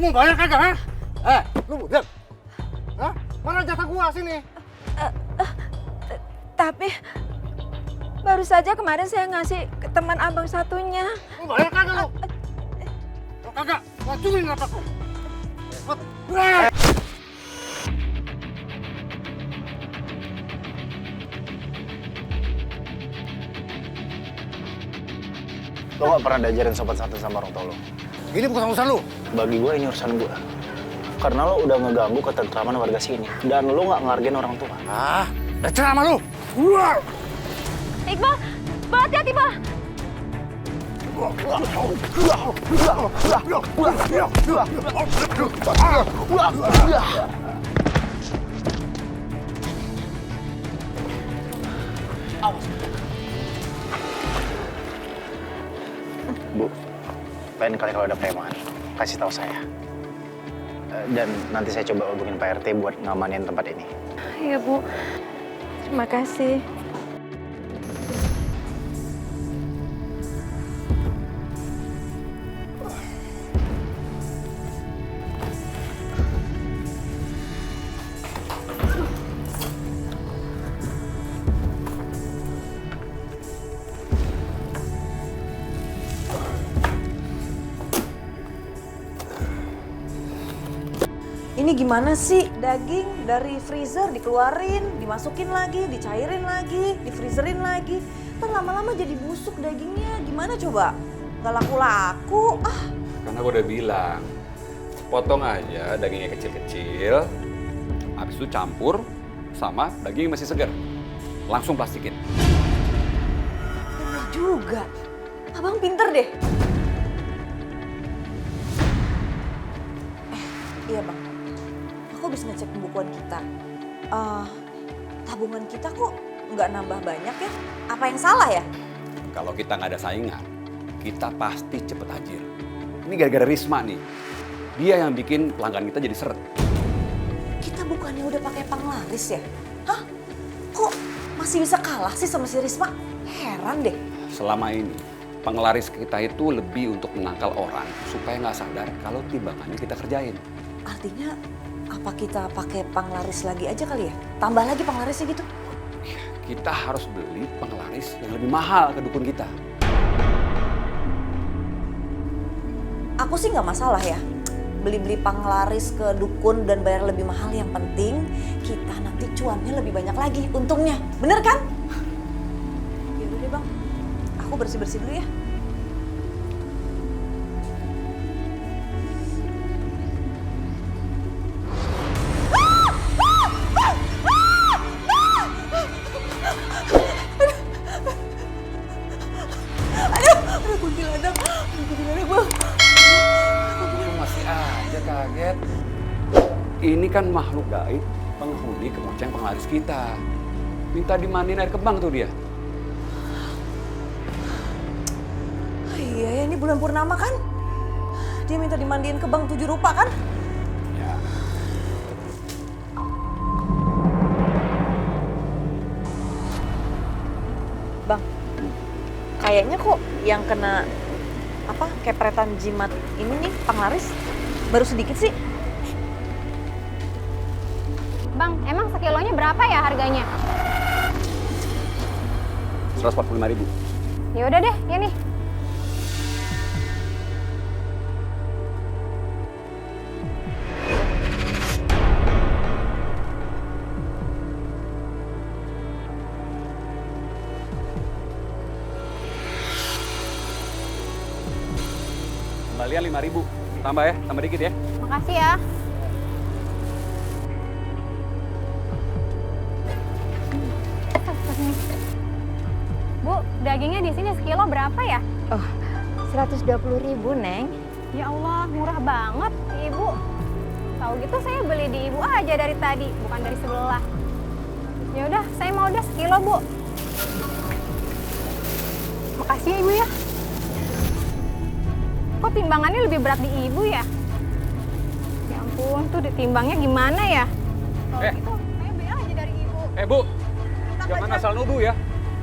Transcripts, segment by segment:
mau bayar kagak, ha? Lu budak? Hah? Mana jatah gua sini? Tapi baru saja kemarin saya ngasih ke teman abang satunya. Lu bayar kagak lu? Kalau kagak, racunin apa kau? Lo gak pernah diajarin sopan santun sama orang tua lo. Ini bukan urusan lu. Bagi gue ini urusan gue. Karena lo udah ngeganggu ketentraman warga sini. Dan lo gak ngehargain orang tua. Udah cerah sama lu. Wah! Iqbal, hati-hati, Bal. Bu, lain kali kalau ada preman, kasih tahu saya. Dan nanti saya coba hubungin Pak RT buat ngamanin tempat ini. Iya, Bu. Terima kasih. Ini gimana sih? Daging dari freezer dikeluarin, dimasukin lagi, dicairin lagi, difreezerin lagi. Ntar lama-lama jadi busuk dagingnya. Gimana coba? Gak laku-laku. Karena gue udah bilang, potong aja dagingnya kecil-kecil, habis itu campur sama daging yang masih segar. Langsung plastikin. Bener juga. Abang pinter deh. Iya bang. Aku habis ngecek pembukuan kita. Tabungan kita kok nggak nambah banyak ya? Apa yang salah ya? Kalau kita nggak ada saingan, kita pasti cepet tajir. Ini gara-gara Risma nih. Dia yang bikin pelanggan kita jadi seret. Kita bukannya udah pakai penglaris ya? Hah? Kok masih bisa kalah sih sama si Risma? Heran deh. Selama ini, penglaris kita itu lebih untuk menangkal orang supaya nggak sadar kalau timbangannya kita kerjain. Artinya apa kita pakai penglaris lagi aja kali ya? Tambah lagi penglarisnya gitu? Kita harus beli penglaris yang lebih mahal ke dukun kita. Aku sih nggak masalah ya. Beli-beli penglaris ke dukun dan bayar lebih mahal, yang penting kita nanti cuannya lebih banyak lagi untungnya. Bener kan? Ya udah deh bang, aku bersih-bersih dulu ya. Aduh, kuntilanak bang. Lu masih aja kaget. Ini kan makhluk gaib, penghuni kemoceng penglaris kita. Minta dimandiin air kembang tuh dia. Oh, iya ya, ini bulan purnama kan? Dia minta dimandiin kebang 7 rupa kan? Ya. Bang, kayaknya kok yang kena kepretan jimat ini nih penglaris baru sedikit sih. Bang, emang sekilonya berapa ya harganya? 145.000. Ya udah deh, ya nih. Kembalian 5.000. Tambah ya, tambah dikit ya. Makasih ya. Bu, dagingnya di sini sekilo berapa ya? Oh, 120.000, Neng. Ya Allah, murah banget, Ibu. Tahu gitu saya beli di Ibu aja dari tadi, bukan dari sebelah. Ya udah, saya mau udah sekilo, Bu. Makasih ya, Ibu ya. Kok timbangannya lebih berat di Ibu ya? Ya ampun, tuh ditimbangnya gimana ya? Kalau gitu, saya beli aja dari Ibu. Bu, jangan asal nuduh ya.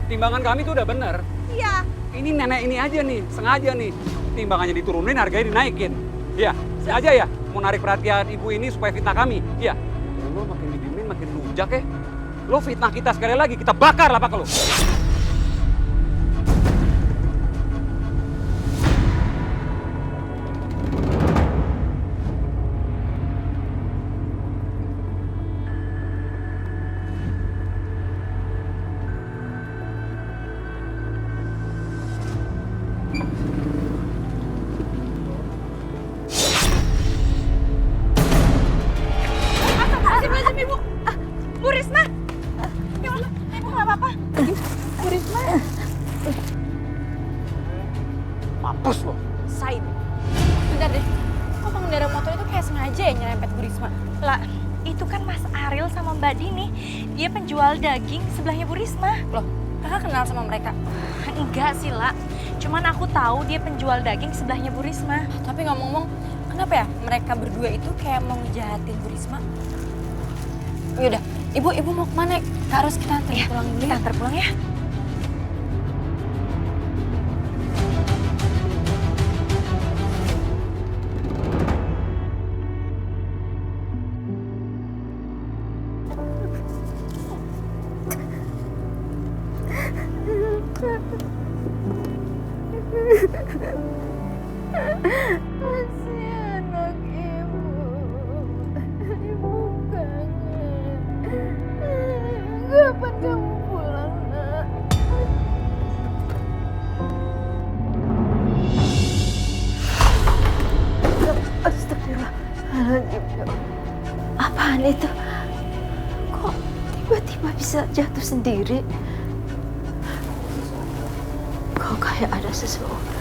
Timbangan kami tuh udah bener. Iya. Ini nenek ini aja nih, sengaja nih. Timbangannya diturunin, harganya dinaikin. Iya, sengaja ya? mau narik perhatian ibu ini supaya fitnah kami. Iya. Lo makin didiemin makin rujak ya. Lo fitnah kita sekali lagi, kita bakar lapak lo. Astagfirullahaladzim, Ibu. Bu Risma. Ya Allah, Ibu nggak apa-apa. Bu Risma. Mampus lo. Said. Bentar deh. Kok pengendara motor itu kayak sengaja ya nyerempet Bu Risma? Lah, itu kan Mas Ariel sama Mbak Dini. Dia penjual daging sebelahnya Bu Risma. Loh, kakak kenal sama mereka? Enggak sih, La. Cuman aku tahu dia penjual daging sebelahnya Bu Risma. Tapi ngomong-ngomong, kenapa ya mereka berdua itu kayak mau ngejahatin Bu Risma? Yaudah, ibu mau kemana? Harus kita antar pulang dulu. Kita antar pulang ya. Masih anak ibu. Ibu kangen. Kapan kamu pulang, Nak? Astagfirullahaladzim. Apaan itu? Kok tiba-tiba bisa jatuh sendiri? Kok kayak ada seseorang?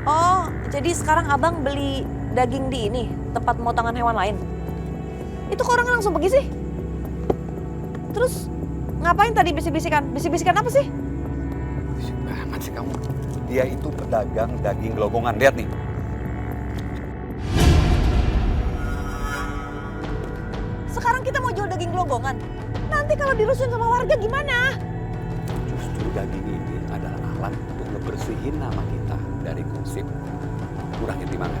Oh, jadi sekarang abang beli daging di ini, tempat pemotongan hewan lain. Itu kok orangnya langsung pergi sih? Terus ngapain tadi bisik-bisikan? Bisik-bisikan apa sih? Bisik banget sih kamu. Dia itu pedagang daging gelonggongan. Lihat nih. Sekarang kita mau jual daging gelonggongan. Nanti kalau dirusuhin sama warga gimana? Justru daging ini adalah alat untuk ngebersihin nama kita dari gosip. Kurangnya di mana?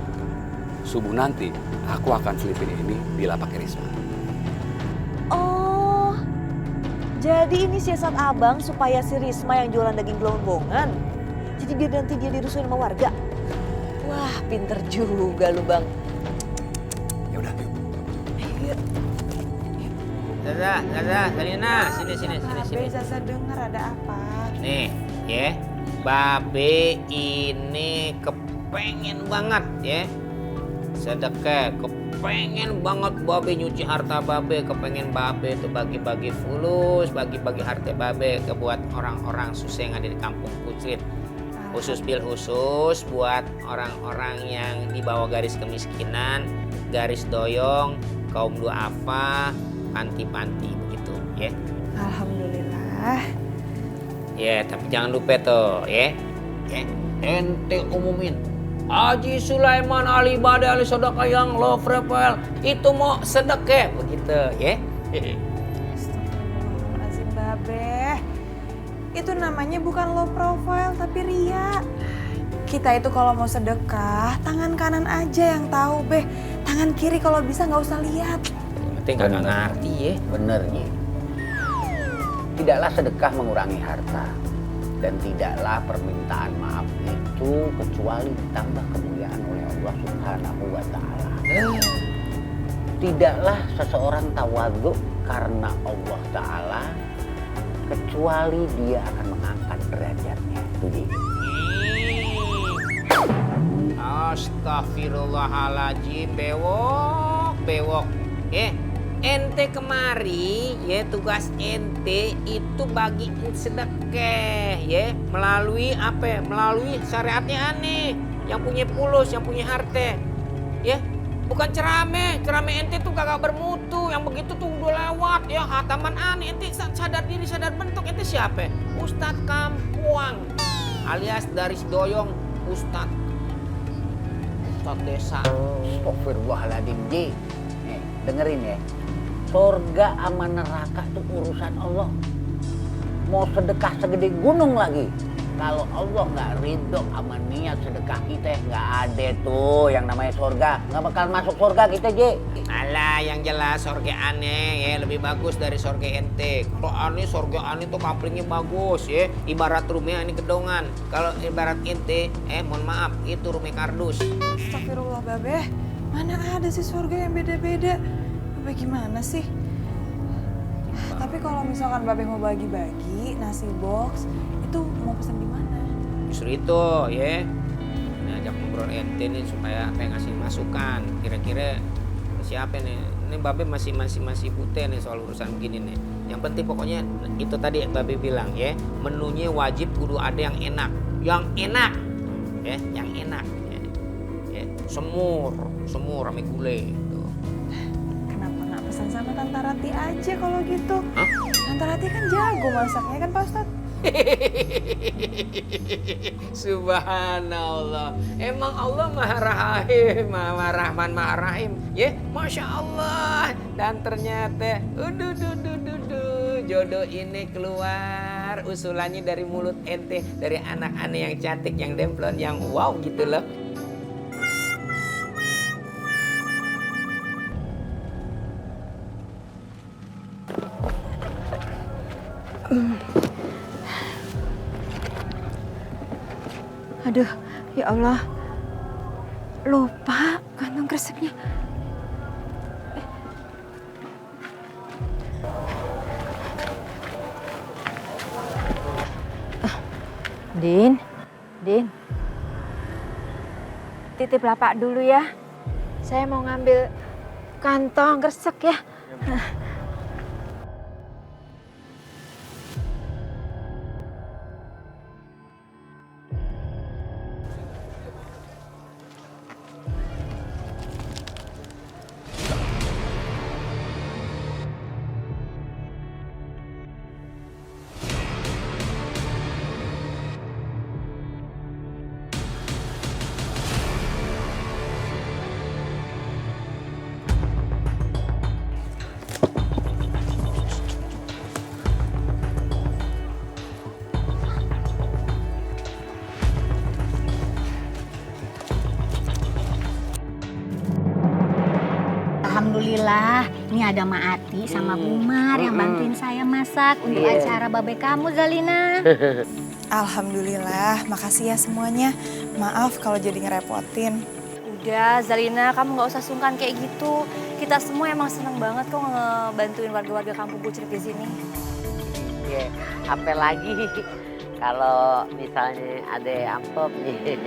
Subuh nanti aku akan selipin ini di lapak Risma. Oh, jadi ini siasat abang supaya si Risma yang jualan daging gelonggongan. Jadi biar nanti dia dirusuhin sama warga. Wah, pinter juga lu, Bang. Ya udah, yuk. Zaza, Salina, sini. Zaza dengar ada apa? Nih, ya, Babe ini kepengen banget ya, sedekah, kepengen banget Babe nyuci harta Babe, kepengen Babe itu bagi-bagi fulus, bagi-bagi harta Babe ke buat orang-orang susah yang ada di kampung Kucrit. Khusus buat orang-orang yang di bawah garis kemiskinan, garis doyong, kaum duafa, panti-panti begitu ya. Alhamdulillah. Ya, tapi jangan lupa tuh ya. Ente umumin Haji Sulaiman Ali Bade Ali Sodaka yang low profile itu mau sedekah begitu ya. Astagfirullahaladzim, Babe. Itu namanya bukan low profile tapi ria. Kita itu kalau mau sedekah, tangan kanan aja yang tahu, Beh. Tangan kiri kalau bisa nggak usah lihat. Penting kagak ngerti ya. Bener Nyi. Tidaklah sedekah mengurangi harta. Dan tidaklah permintaan maaf itu kecuali ditambah kemuliaan oleh Allah Subhanahu wa Ta'ala. Tidaklah seseorang tawadhu karena Allah Ta'ala kecuali dia akan mengangkat derajatnya. Itu Nyi. Astagfirullahaladzim, bewok. Ente kemari ya, tugas ente itu bagiin sedekah ya, melalui apa? Melalui syariatnya aneh, yang punya fulus, yang punya harta. Ya, bukan ceramah ente tuh kagak bermutu, yang begitu tuh udah lewat ya, hataman aneh. Ente sadar diri, sadar bentuk. Ente siapa? Ustadz Kampuang, alias dari Doyong, Ustadz desa. Astagfirullahaladzim, Ji. Dengerin ya. Surga sama neraka itu urusan Allah. Mau sedekah segede gunung lagi, kalau Allah nggak ridho sama niat sedekah kita, nggak ada tuh yang namanya surga. Nggak bakal masuk surga kita, Ji. Alah, yang jelas surga aneh ya lebih bagus dari surga ente. Kalau aneh, surga aneh tuh kaplingnya bagus ya. Ibarat rumah aneh kedongan. Kalau ibarat ente, mohon maaf, itu rumah kardus. Astagfirullah Babe, mana ada sih surga yang beda-beda? Babe gimana sih? Tapi kalau misalkan Babe mau bagi-bagi nasi box, itu mau pesen di mana? Justru itu ya. Ngajak ngobrol ente nih supaya ngasih masukan. Kira-kira siapa nih? Ini Babe masih buta nih soal urusan begini nih. Yang penting pokoknya itu tadi Babe bilang ya, menunya wajib kudu ada yang enak. Yang enak. Ya, yang enak. Ya. Semur sama gulai. Kenapa nggak pesan sama Tante Rati aja kalau gitu? Hah? Tante Rati kan jago masaknya kan Pak Ustadz? Subhanallah. Emang Allah Maha Rahim, Maha Rahman, Maha Rahim. Ya, Masya Allah. Dan ternyata, jodoh ini keluar usulannya dari mulut ente, dari anak aneh yang cantik, yang demplon, yang wow gitu loh. Aduh, ya Allah. Lupa kantong kreseknya. Din. Titip lapak dulu ya. Saya mau ngambil kantong kresek ya. Alhamdulillah, ini ada Mak Ati sama Bumar yang bantuin saya masak untuk acara babe kamu, Zalina. Alhamdulillah, makasih ya semuanya. Maaf kalau jadi ngerepotin. Udah, Zalina, kamu nggak usah sungkan kayak gitu. Kita semua emang seneng banget kok ngebantuin warga-warga kampung Bucrik di sini. Iya, apa lagi kalau misalnya ada amplop nih.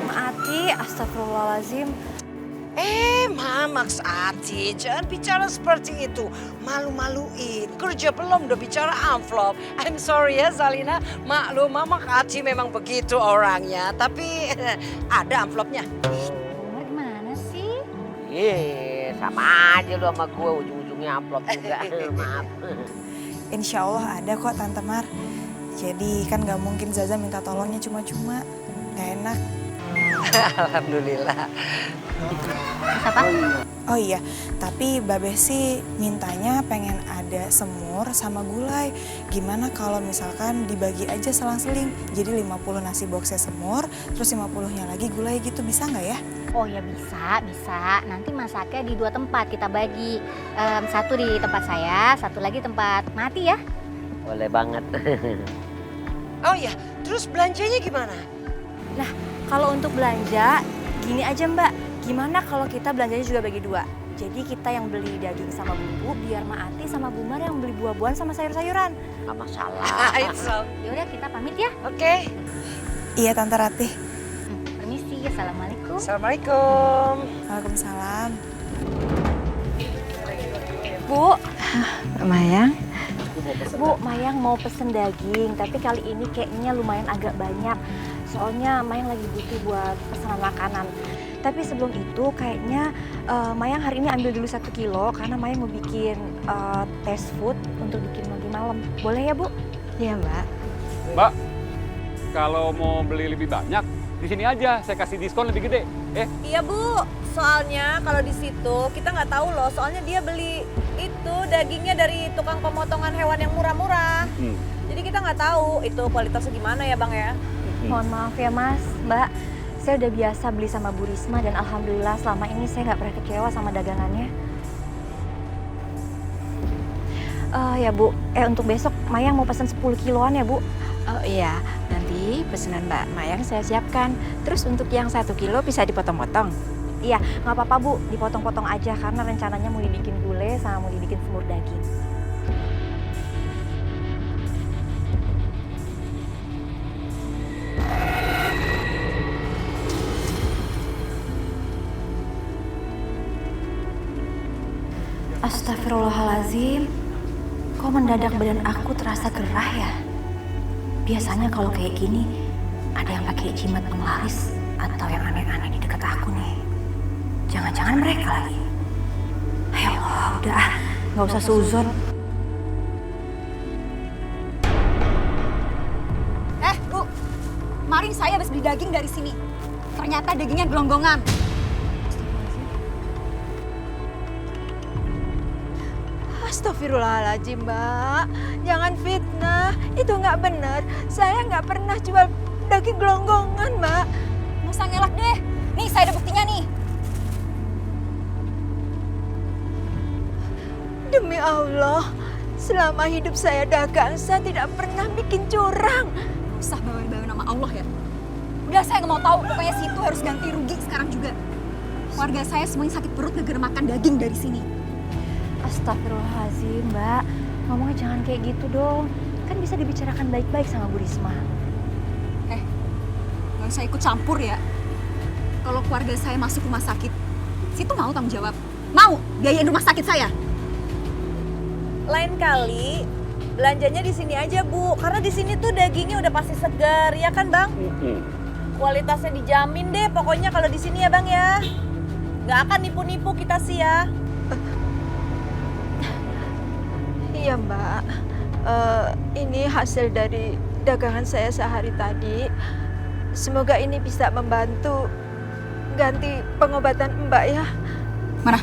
Mak Ati, astagfirullahaladzim. Maks Ati, jangan bicara seperti itu. Malu-maluin. Kerja belum udah bicara amplop. I'm sorry ya Zalina. Maklum, Mama Ati memang begitu orangnya. Tapi ada amplopnya. Bumar gimana sih? Sama aja lu sama gue, ujung-ujungnya amplop juga. Maaf. Insya Allah ada kok Tante Mar. Jadi kan gak mungkin Zaza minta tolongnya cuma-cuma. Gak enak. Alhamdulillah. Apa? Oh iya, tapi Babe sih mintanya pengen ada semur sama gulai. Gimana kalau misalkan dibagi aja selang-seling? Jadi 50 nasi boxnya semur, terus 50-nya lagi gulai gitu, bisa nggak ya? Oh ya bisa. Nanti masaknya di 2 tempat kita bagi. Satu di tempat saya, satu lagi tempat Mati ya. Boleh banget. Oh iya, terus belanjanya gimana? Nah, kalau untuk belanja, gini aja Mbak. Gimana kalau kita belanjanya juga bagi 2? Jadi kita yang beli daging sama bumbu, biar Mak Ati sama Bumar yang beli buah-buahan sama sayur-sayuran. Gak masalah. Yaudah kita pamit ya. Oke. Iya Tante Ratih. Permisi, assalamualaikum. Assalamualaikum. Waalaikumsalam. Bu, Mayang, Bu, Mayang mau pesen daging, tapi kali ini kayaknya lumayan agak banyak. Soalnya Mayang lagi butuh buat pesanan makanan. Tapi sebelum itu kayaknya Mayang hari ini ambil dulu 1 kilo karena Mayang mau bikin taste food untuk bikin nanti malam. Boleh ya, Bu? Iya, Mbak. Mbak, kalau mau beli lebih banyak, di sini aja saya kasih diskon lebih gede. Iya, Bu. Soalnya kalau di situ kita nggak tahu loh. Soalnya dia beli itu dagingnya dari tukang pemotongan hewan yang murah-murah. Jadi kita nggak tahu itu kualitasnya gimana ya, Bang ya. Mohon maaf ya, Mas, Mbak. Saya udah biasa beli sama Bu Risma dan alhamdulillah selama ini saya nggak pernah kecewa sama dagangannya. Ya Bu, untuk besok Mayang mau pesan 10 kiloan ya Bu? Oh iya, nanti pesanan Mbak Mayang saya siapkan. Terus untuk yang 1 kilo bisa dipotong-potong? Iya, nggak apa-apa Bu, dipotong-potong aja karena rencananya mau dibikin gulai sama mau dibikin semur daging. Astagfirullahaladzim, kok mendadak badan aku terasa gerah ya? Biasanya kalau kayak gini, ada yang pakai jimat penglaris atau yang aneh-aneh di dekat aku nih. Jangan-jangan mereka lagi. Ayo Allah, udah nggak usah suzon. Bu, kemarin saya habis beli daging dari sini. Ternyata dagingnya gelonggongan. Astagfirullahaladzim, Mbak. Jangan fitnah. Itu nggak benar. Saya nggak pernah jual daging gelonggongan, Mbak. Nggak usah ngelak deh. Nih, saya ada buktinya nih. Demi Allah, selama hidup saya dagang, saya tidak pernah bikin curang. Nggak usah bawa-bawa nama Allah ya. Udah, saya nggak mau tahu. Pokoknya situ harus ganti rugi sekarang juga. Keluarga saya semuanya sakit perut gara-gara makan daging dari sini. Astagfirullahaladzim, Mbak. Ngomongnya jangan kayak gitu dong. Kan bisa dibicarakan baik-baik sama Bu Risma. Nggak usah ikut campur ya. Kalau keluarga saya masuk rumah sakit, situ mau tanggung jawab? Mau biayain rumah sakit saya? Lain kali belanjanya di sini aja, Bu. Karena di sini tuh dagingnya udah pasti segar, ya kan, Bang? Kualitasnya dijamin deh. Pokoknya kalau di sini ya, Bang ya. Nggak akan nipu-nipu kita sih ya. Iya, Mbak. Ini hasil dari dagangan saya sehari tadi. Semoga ini bisa membantu ganti pengobatan Mbak ya. Mana?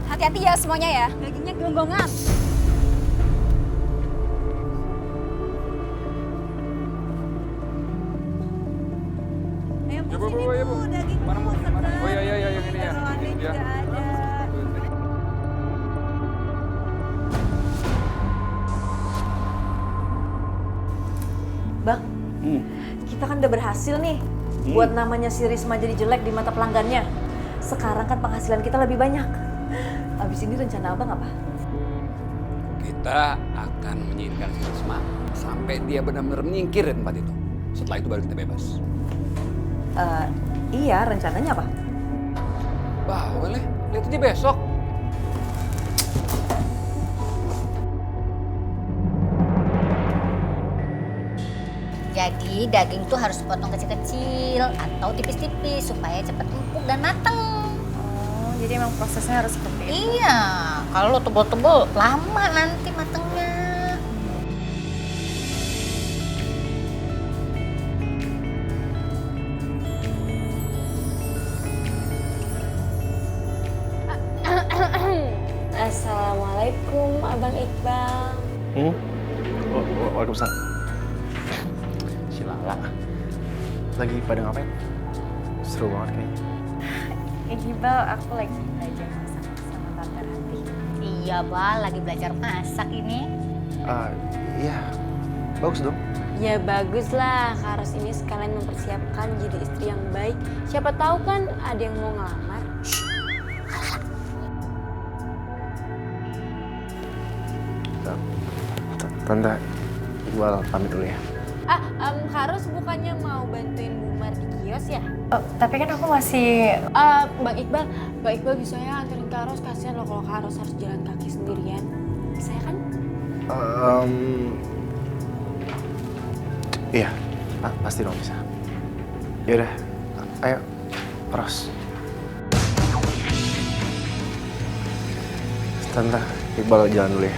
Hati-hati ya semuanya ya. Dagingnya gelonggongan. Ayo Bu, sini Bu. Daging Bu segar. Oh iya, yang ini ya. Jeroannya juga ada. Bang, kita kan udah berhasil nih buat namanya si Risma jadi jelek di mata pelanggannya. Sekarang kan penghasilan kita lebih banyak. Abis ini rencana Abang apa? Kita akan menyingkirkan si Risma sampai dia benar-benar menyingkir dari tempat itu. Setelah itu baru kita bebas. Iya, rencananya apa? Boleh, lihat aja besok. Jadi daging tuh harus dipotong kecil-kecil atau tipis-tipis supaya cepat empuk dan mateng. Oh, jadi emang prosesnya harus seperti itu? Iya, kalau tebel-tebel lama nanti matengnya. Assalamualaikum, Abang Iqbal. Waalaikumsalam. Si Lala. Lagi pada ngapain? Seru banget kayaknya. Iqbal, aku lagi belajar masak sama Tante Rati. Iya, Bal, lagi belajar masak ini. Iya, bagus dong. Ya bagus lah, Kak Ros ini sekalian mempersiapkan jadi istri yang baik. Siapa tahu kan ada yang mau ngelamar. Tante, Iqbal pamit dulu ya. Kak Ros bukannya mau bantuin Bu Mar di kios ya? Tapi kan aku masih... Bang Iqbal bisa ya anterin Kak Ros, kasihan loh kalau Kak Ros harus jalan kaki sendirian. Bisa ya kan? Iya, pasti dong bisa. Yaudah, ayo, Ros. Tante, Iqbal jalan dulu ya.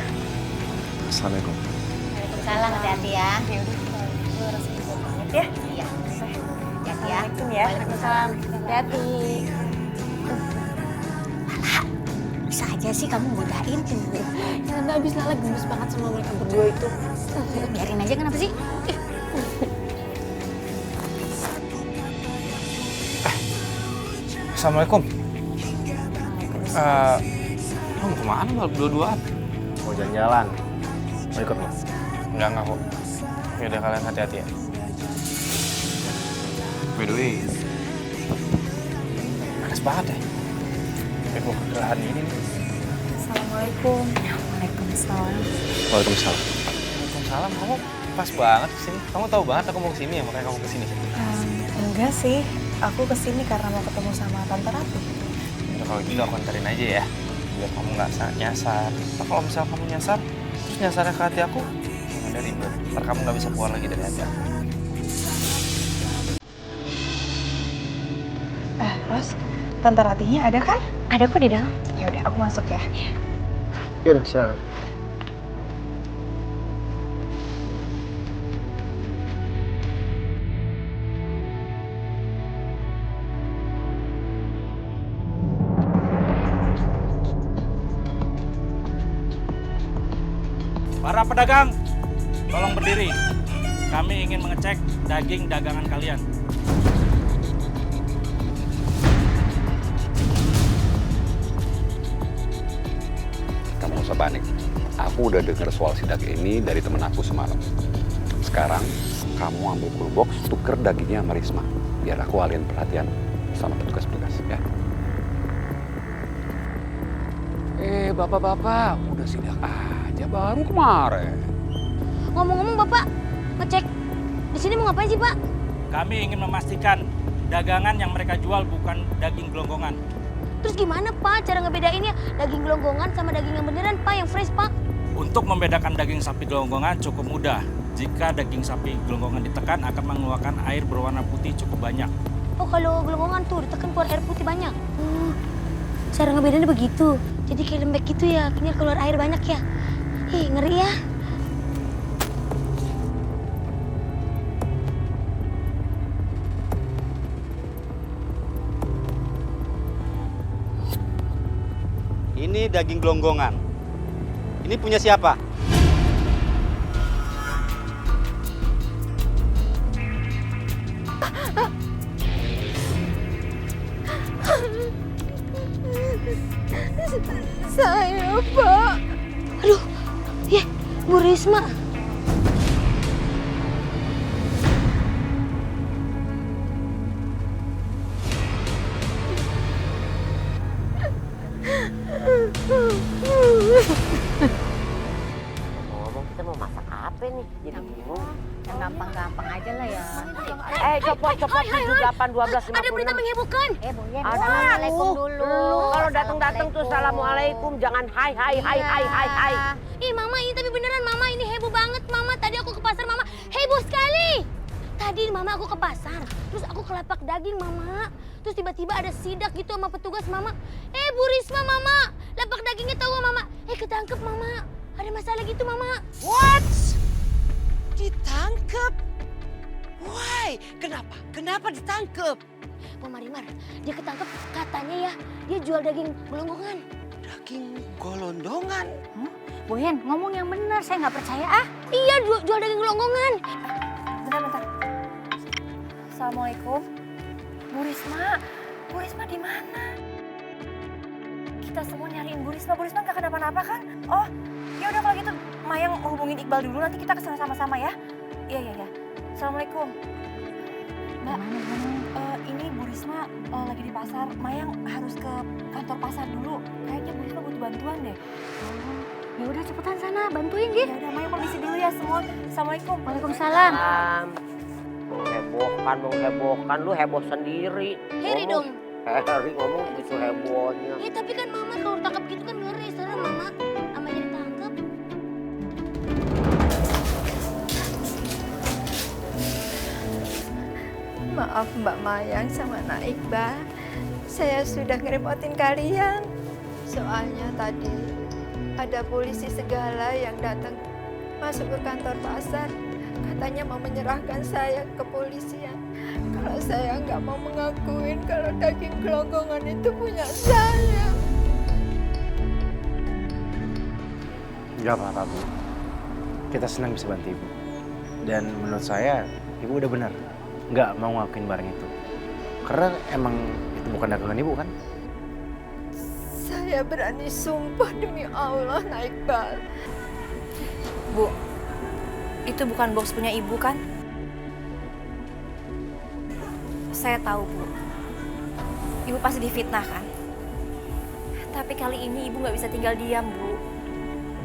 Assalamualaikum. Waalaikumsalam, hati-hati ya. Ya? Iya. Hati-hati ya. Assalamualaikum ya. Waalaikumsalam. Hati-hati. Bisa aja sih kamu godain. Tante abis Lala gemes banget sama mereka berdua itu. Biarin aja, kenapa sih? Assalamualaikum. Lo mau kemana malah berdua-duaan? Mau jalan-jalan. Mau ikut lo? Enggak kok. Yaudah kalian hati-hati ya. By the way, panas banget ya. Kayak gue kegelahan ini nih. Assalamualaikum. Waalaikumsalam. Waalaikumsalam. Waalaikumsalam, kamu pas banget kesini. Kamu tahu banget aku mau kesini ya, makanya kamu kesini. Enggak sih, aku kesini karena mau ketemu sama Tante Rati. Udah kalau gitu aku anterin aja ya, biar kamu nggak nyasar. Nah, kalau misal kamu nyasar, terus nyasarnya ke hati aku, ada ribet. Ntar kamu nggak bisa keluar lagi dari hati aku. Ros, Tante Ratinya ada kan? Ada kok di dalam. Ya udah, aku masuk ya. Yaudah, silakan. Para pedagang, tolong berdiri. Kami ingin mengecek daging dagangan kalian. Kamu gak usah panik. Aku udah dengar soal sidak ini dari temen aku semalam. Sekarang kamu ambil cool box, tuker dagingnya sama Risma. Biar aku alihin perhatian sama petugas-petugas ya. Bapak-bapak, udah sidak aja baru kemarin. Ngomong-ngomong Bapak, ngecek di sini mau ngapain sih Pak? Kami ingin memastikan dagangan yang mereka jual bukan daging gelonggongan. Terus gimana Pak cara ngebedainnya daging gelonggongan sama daging yang beneran Pak, yang fresh Pak? Untuk membedakan daging sapi gelonggongan cukup mudah. Jika daging sapi gelonggongan ditekan akan mengeluarkan air berwarna putih cukup banyak. Oh kalau gelonggongan tuh ditekan keluar air putih banyak. Cara ngebedainnya begitu. Jadi kayak lembek gitu ya, akhirnya keluar air banyak ya. Ih, ngeri ya. Ini daging gelonggongan. Ini punya siapa? Saya, Pak. Aduh, ya, Bu Risma. Ngomong kita mau masak apa nih? Jadi bingung. Yang gampang-gampang aja lah ya. Copot 7, 8, 12, 56. Ada berita menghebohkan. Boyen. Assalamualaikum dulu. Lu kalau datang-datang tuh assalamualaikum, jangan hai. Ih Mama ini tapi beneran Mama ini heboh banget Mama. Tadi aku ke pasar Mama heboh sekali. Tadi Mama aku ke pasar, terus aku ke lapak daging Mama. Terus tiba-tiba ada sidak gitu sama petugas Mama. Bu Risma Mama, lapak dagingnya tahu Mama. Ketangkep Mama. Ada masalah gitu Mama. What? Ditangkep? Why? Kenapa? Kenapa ditangkep? Mama Rimar, dia ketangkep katanya ya, dia jual daging gelonggongan. Daging golondongan? Boyen, ngomong yang benar, saya nggak percaya ah. Iya, jual daging gelonggongan. Bentar. Assalamualaikum. Bu Risma di mana? Kita semua nyariin Bu Risma nggak kenapa-napa kan? Oh, ya udah kalau gitu Mayang hubungin Iqbal dulu, nanti kita kesana sama-sama ya. Iya. Assalamualaikum. Mbak, ini Bu Risma lagi di pasar. Mayang harus ke kantor pasar dulu. Kayaknya Bu Risma butuh bantuan deh. Ya udah cepetan sana, bantuin dia. Ya udah, Mayang permisi dulu ya semua. Assalamualaikum. Waalaikumsalam. Menghebohkan, lu heboh sendiri. Harry dong. Harry ngomong begitu hebohnya. Ya tapi kan mama kalau tangkap gitu kan ngeri. Serem mama. Sama jadi tangkap. Maaf Mbak Mayang sama Nak Iqbal. Saya sudah ngerepotin kalian. Soalnya tadi ada polisi segala yang datang masuk ke kantor pasar. Katanya mau menyerahkan saya ke polisian. Kalau saya nggak mau mengakuin kalau daging gelonggongan itu punya saya. Nggak apa-apa, Bu. Kita senang bisa bantu Ibu. Dan menurut saya, Ibu udah benar. Nggak mau ngakuin barang itu. Karena emang itu bukan dagangan Ibu, kan? Saya berani sumpah demi Allah, Nak Iqbal. Bu, itu bukan box punya ibu kan? Saya tahu, Bu. Ibu pasti difitnah kan? Tapi kali ini ibu nggak bisa tinggal diam, Bu.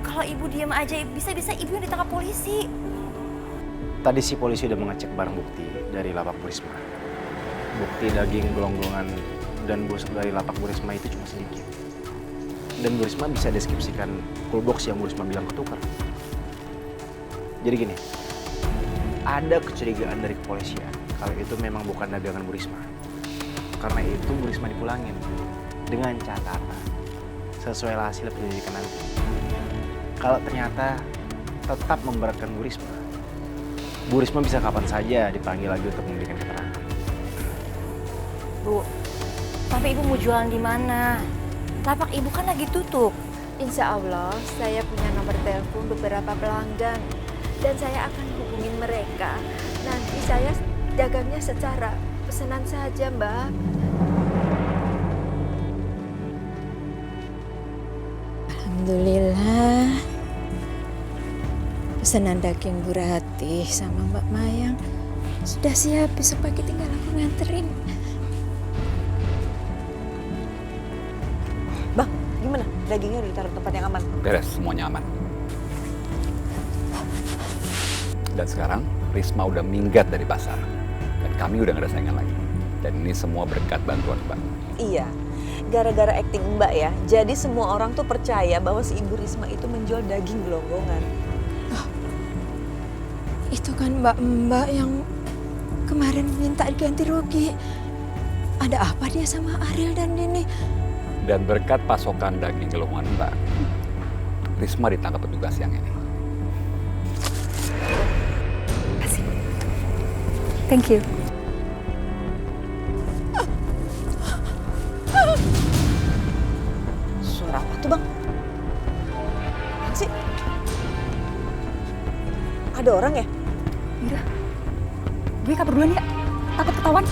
Kalau ibu diam aja, bisa-bisa ibu yang ditangkap polisi. Tadi si polisi udah mengecek barang bukti dari lapak Bu Risma. Bukti daging gelonggongan dan busuk dari lapak Bu Risma itu cuma sedikit. Dan Bu Risma bisa deskripsikan coolbox yang Bu Risma bilang ketukar. Jadi gini, ada kecurigaan dari kepolisian kalau itu memang bukan dagangan Bu Risma. Karena itu Bu Risma dipulangin dengan catatan sesuai hasil penyelidikan nanti. Kalau ternyata tetap memberatkan Bu Risma bisa kapan saja dipanggil lagi untuk memberikan keterangan. Bu, tapi ibu mau jualan di mana? Lapak ibu kan lagi tutup. Insya Allah saya punya nomor telepon beberapa pelanggan dan saya akan hubungin mereka. Nanti saya dagangnya secara pesanan saja, Mbak. Alhamdulillah. Pesanan daging Bu Ratih sama Mbak Mayang sudah siap, besok pagi tinggal aku nganterin. Bang, gimana? Dagingnya udah ditaruh tempat yang aman? Beres, semuanya aman. Dan sekarang Risma udah minggat dari pasar. Dan kami udah gak ada saingan lagi. Dan ini semua berkat bantuan Mbak. Iya, gara-gara acting Mbak ya. Jadi semua orang tuh percaya bahwa si Ibu Risma itu menjual daging gelonggongan. Itu kan mbak-mbak yang kemarin minta ganti rugi. Ada apa dia sama Ariel dan Dini? Dan berkat pasokan daging gelonggongan Mbak, Risma ditangkap petugas yang ini. Thank you. Suara apa tuh, Bang? Apaan sih? Ada orang ya? Udah, gue kabur duluan ya, takut ketahuan.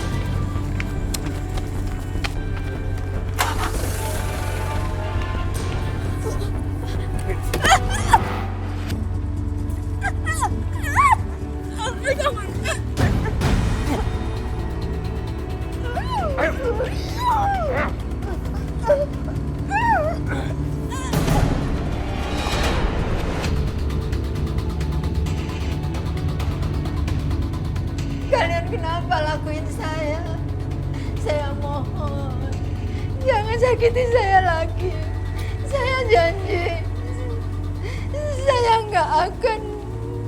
Kalian kenapa lakuin saya? Saya mohon, jangan sakiti saya lagi. Saya janji, saya nggak akan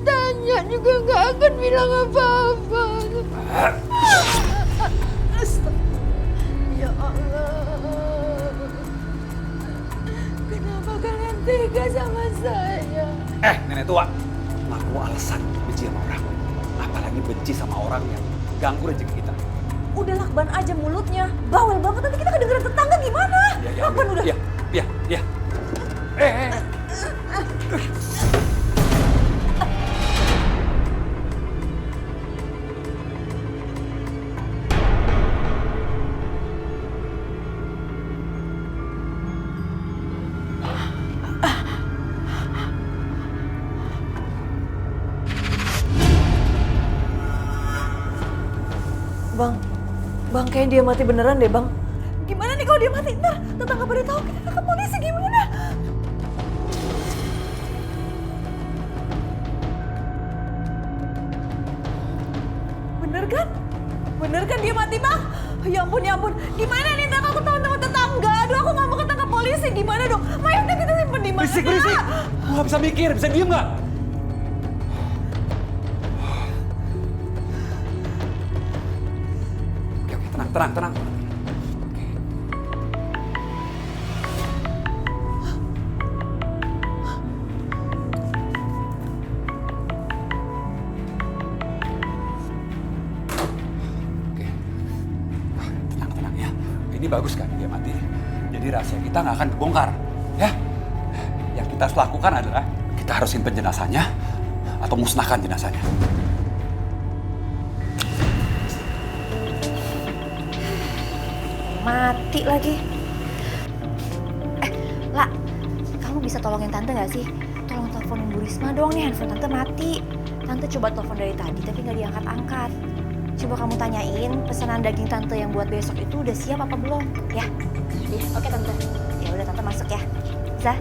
tanya juga, nggak akan bilang apa-apa. Ya Allah, kenapa kalian tega sama saya? Nenek tua, ngaku alasan benci sama orang. Apalagi benci sama orang yang ganggu rezeki kita. Udah lakban aja mulutnya. Bawel banget, nanti kita kedengeran tetangga gimana? Lakban udah. Iya. Bang, kayaknya dia mati beneran deh, Bang. Gimana nih kalau dia mati? Ntar tetangga pada tahu kita ke polisi gimana? Bener Bener kan dia mati, Bang? Ya ampun, ya ampun. Gimana nih, ntar aku tahu sama tetangga. Aduh, aku nggak mau ketangkap polisi. Gimana dong? Mayatnya kita simpen di mana? Berisik. Gue nggak bisa mikir, bisa diem nggak? Oke, tenang. Tenang ya. Ini bagus kan dia mati. Jadi rahasia kita nggak akan kebongkar, ya. Yang kita harus lakukan adalah kita harus simpen jenazahnya atau musnahkan jenazahnya. Mati lagi. Lah, kamu bisa tolongin Tante nggak sih? Tolong teleponin Bu Risma dong nih, handphone Tante mati. Tante coba telepon dari tadi tapi nggak diangkat-angkat. Coba kamu tanyain pesanan daging Tante yang buat besok itu udah siap apa belum, ya? Iya, oke Tante. Ya udah Tante masuk ya. Zah.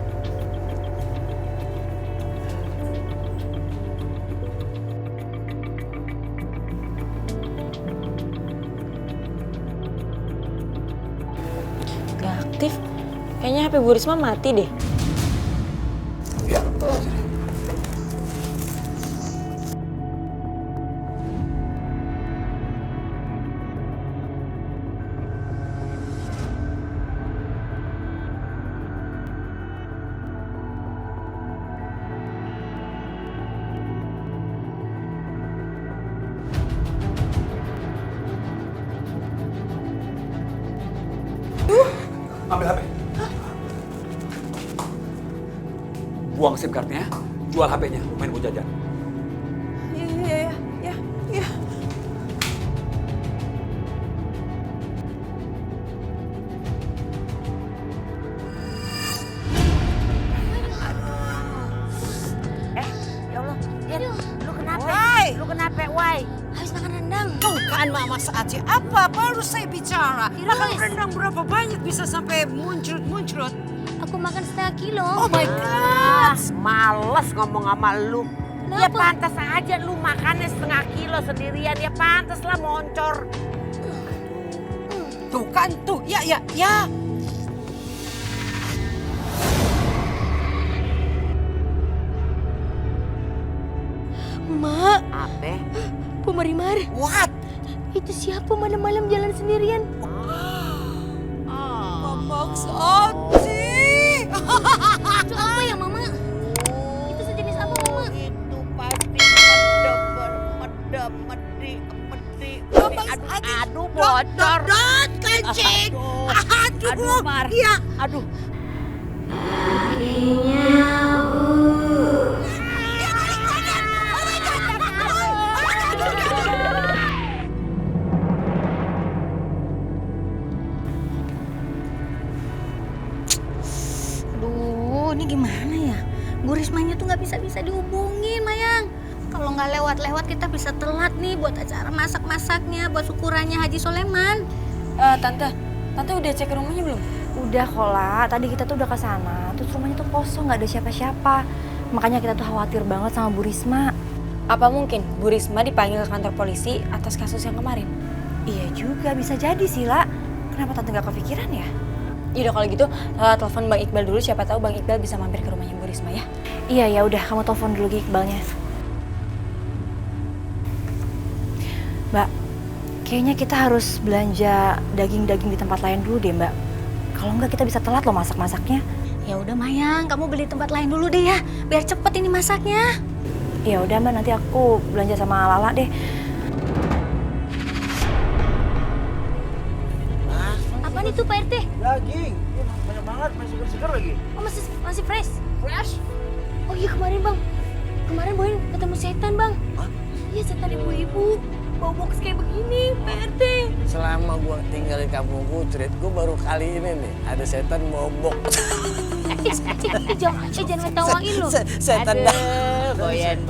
Gak aktif. Kayaknya HP Bu Risma mati deh. Ya. Ambil HP. Buang SIM cardnya, jual HP-nya, main gue jajan. Iya. Ya Allah, lu kenapa? Wai. Lu kenapa, Wai? Habis makan rendang. Tuh kan Mama Saatnya, apa baru saya bicara. Makan rendang berapa banyak bisa sampai muncrut. Aku makan setengah kilo. Oh my God. Males ngomong sama lu. Ya Kenapa? pantas aja lu makannya setengah kilo sendirian. Ya pantas lah moncor. Tuh kan, tuh. Ya. Mak, Apa? Bu Marimar. What? Itu siapa malam-malam jalan sendirian? Mama Sakti. Itu apa ya, Mama? Itu sejenis apa, Mama? Itu pasti medi. Aduh, bocor. Kencing. Aduh, Mar. Iya. Aduh. Aduh, ini gimana ya? Bu Rismanya tuh nggak bisa dihubungin, Mayang. Kalau nggak lewat-lewat kita bisa telat nih buat acara masak-masaknya, buat syukurannya Haji Soleman. Tante udah cek rumahnya belum? Udah kok lah, tadi kita tuh udah ke sana. Terus rumahnya tuh kosong, nggak ada siapa-siapa. Makanya kita tuh khawatir banget sama Bu Risma. Apa mungkin Bu Risma dipanggil ke kantor polisi atas kasus yang kemarin? Iya juga, bisa jadi sih, La. Kenapa Tante nggak kepikiran ya? Yaudah kalau gitu, telepon Bang Iqbal dulu. Siapa tahu Bang Iqbal bisa mampir ke rumahnya Bu Risma ya. Iya, ya udah, kamu telepon dulu Iqbalnya. Mbak, kayaknya kita harus belanja daging-daging di tempat lain dulu deh, Mbak. Kalau enggak kita bisa telat loh masak-masaknya. Ya udah, Mayang, kamu beli tempat lain dulu deh ya, biar cepet ini masaknya. Ya udah Mbak, nanti aku belanja sama Lala deh. Apaan itu Pak RT? Daging. Banyak banget, masih segar lagi. Oh masih fresh? Fresh? Oh iya kemarin Bang, kemarin Boyin ketemu setan Bang. Iya setan ibu-ibu, bawa box kayak begini Pak RT. Selama gua tinggal di kampung Kucrit, gua baru kali ini nih ada setan bawa box. Jangan ketawain lo. Setan dah. Boyan.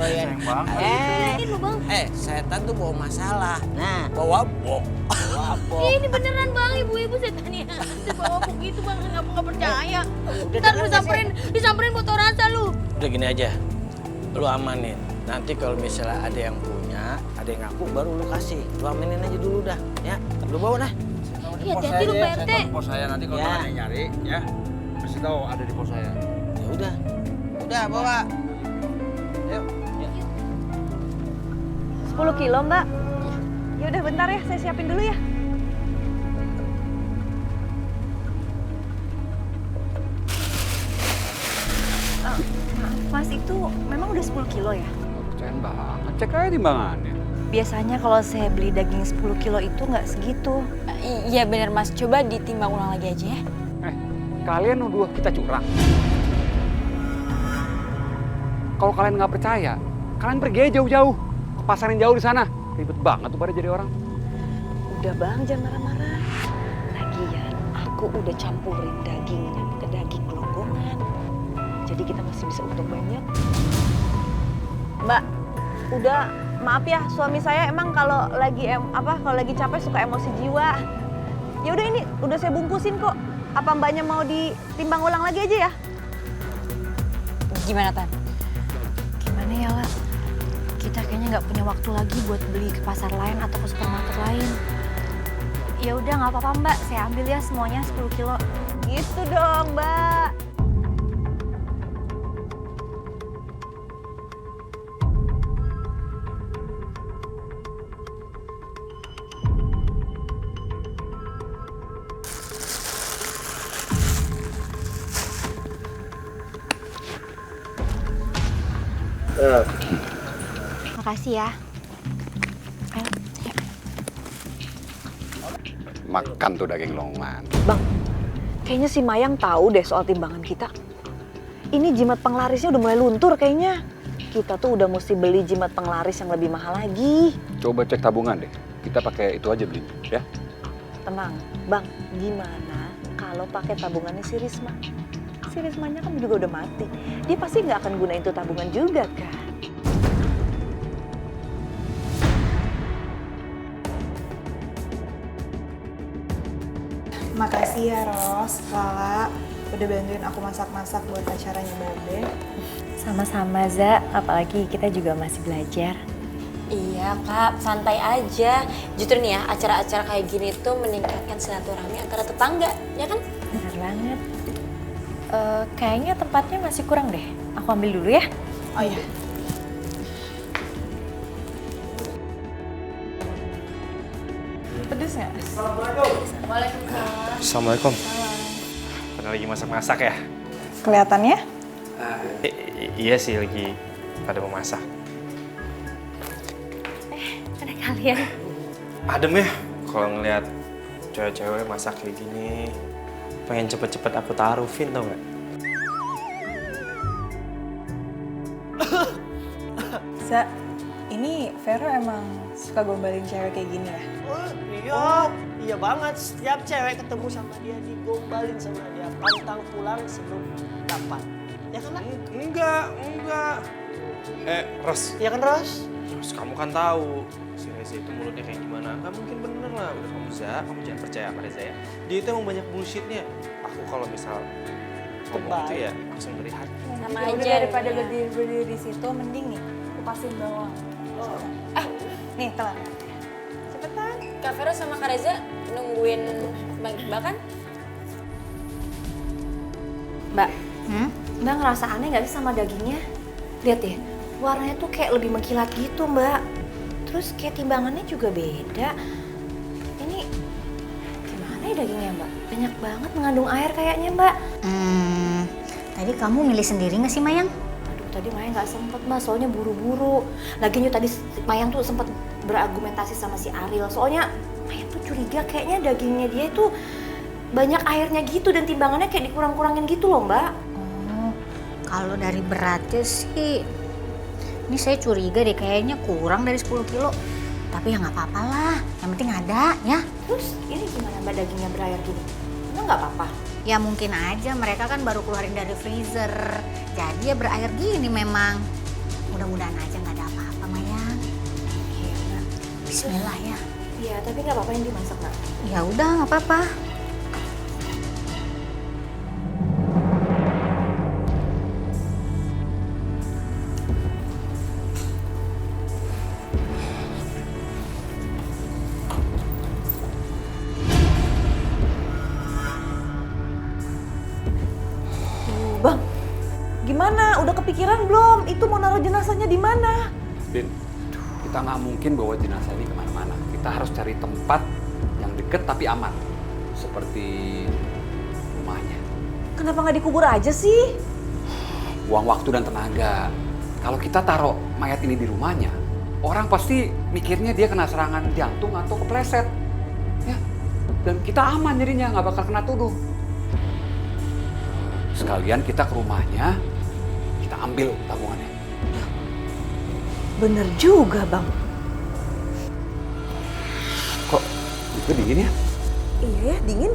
Lu Bang. Setan tuh bawa masalah. Nah, bawa box. Ini beneran Bang, ibu-ibu setannya. Bawa box gitu Bang, nggak percaya. Ntar lu disamperin motor rasa lu. Udah gini aja, lu amanin. Nanti kalau misalnya ada yang punya, ada yang ngaku, baru lu kasih. Lu aminin aja dulu dah, ya. Lu bawa dah. Iya, hati-hati lu, Pak RT. Saya tahu di pos saya, nanti kalau Ya. teman yang nyari, ya. Kasih tahu ada di pos saya. Ya udah. Udah, bawa. Yuk. 10 kilo, Mbak. Ya udah bentar ya, saya siapin dulu ya. Maaf, Mas, itu memang udah 10 kilo ya? Percayaan banget, cek aja timbangannya. Biasanya kalau saya beli daging 10 kilo itu nggak segitu. Iya bener Mas, coba ditimbang ulang lagi aja ya. Kalian nuduh kita curang. Kalau kalian nggak percaya, kalian pergi aja jauh-jauh ke pasar yang jauh di sana. Ribet banget tuh pada jadi orang. Udah Bang, jangan marah-marah. Lagian, aku udah campurin dagingnya ke daging gelonggongan. Jadi kita masih bisa untung banyak. Mbak, udah maaf ya, suami saya emang kalau lagi kalau lagi capek suka emosi jiwa. Ya udah ini udah saya bungkusin kok. Apa Mbaknya mau ditimbang ulang lagi aja ya? Gimana Tan? Gimana ya, La? Kita kayaknya nggak punya waktu lagi buat beli ke pasar lain atau ke supermarket lain. Ya udah nggak apa-apa Mbak, saya ambil ya semuanya 10 kilo. Gitu dong Mbak. Makasih ya. Makan tuh daging longan. Bang, kayaknya si Mayang tahu deh soal timbangan kita. Ini jimat penglarisnya udah mulai luntur kayaknya. Kita tuh udah mesti beli jimat penglaris yang lebih mahal lagi. Coba cek tabungan deh. Kita pakai itu aja beli, ya. Tenang, Bang, gimana kalau pakai tabungannya si Risma? Si Rismanya kan juga udah mati. Dia pasti nggak akan gunain itu tabungan juga kan? Makasih ya Ros, Lala, udah bantuin aku masak-masak buat acaranya Babe. Sama-sama Za, apalagi kita juga masih belajar. Iya Kak, santai aja. Justru nih ya, acara-acara kayak gini tuh meningkatkan silaturahmi antara tetangga, ya kan? Benar banget. Kayaknya tempatnya masih kurang deh. Aku ambil dulu ya. Oh iya. Pedes nggak? Waalaikumsalam. Assalamualaikum. Karena lagi masak-masak ya? Kelihatannya? Iya sih, lagi pada mau masak. Ada kalian. Adem ya kalau ngeliat cewek-cewek masak kayak gini. Pengen cepet-cepet aku taruhin tau gak? Za, ini Vero emang suka gombalin cewek kayak gini ya? Iya banget. Setiap cewek ketemu sama dia digombalin sama dia, pantang pulang sebelum dapat. Ya kan? Enggak. Ros. Iya kan Ros? Ros, kamu kan tahu si Reza itu mulutnya kayak gimana. Gak mungkin bener lah. Udah kamu jangan percaya sama Reza ya. Dia itu emang banyak bullshitnya. Aku kalau misal ngomong itu ya langsung dari hati. Sama Ya udah aja. daripada berdiri di situ, mending nih kupasin bawang. Nih telan. Cepetan. Kak Vero sama Kak Reza nungguin Bang Iqbal kan? Mbak, Mbak ngerasa aneh nggak sih sama dagingnya? Lihat deh, warnanya tuh kayak lebih mengkilat gitu Mbak. Terus kayak timbangannya juga beda. Ini gimana ya dagingnya Mbak? Banyak banget mengandung air kayaknya Mbak. Tadi kamu milih sendiri nggak sih Mayang? Aduh tadi Mayang nggak sempet Mbak, soalnya buru-buru. Lagian tadi Mayang tuh sempet berargumentasi sama si Ariel. Soalnya Mayang tuh curiga kayaknya dagingnya dia itu banyak airnya gitu dan timbangannya kayak dikurang-kurangin gitu loh Mbak. Kalau dari beratnya sih, ini saya curiga deh kayaknya kurang dari 10 kilo. Tapi ya nggak apa-apa lah, yang penting ada ya. Terus ini gimana Mbak dagingnya berair gini? Emang nggak apa-apa? Ya mungkin aja mereka kan baru keluarin dari freezer. Jadi ya berair gini memang. Mudah-mudahan aja nggak ada apa-apa Mayang. Iya Mbak. Bismillah ya. Iya tapi nggak apa-apa yang dimasak Mbak. Ya udah nggak apa-apa. Bang, gimana? Udah kepikiran belum? Itu mau naruh jenazahnya di mana? Din, kita nggak mungkin bawa jenazah ini kemana-mana. Kita harus cari tempat yang deket tapi aman. Seperti rumahnya. Kenapa nggak dikubur aja sih? Buang waktu dan tenaga. Kalau kita taruh mayat ini di rumahnya, orang pasti mikirnya dia kena serangan jantung atau kepleset. Ya, dan kita aman jadinya, nggak bakal kena tuduh. Sekalian kita ke rumahnya, kita ambil tabungannya. Bener juga, Bang. Kok itu dingin ya? Iya ya, dingin.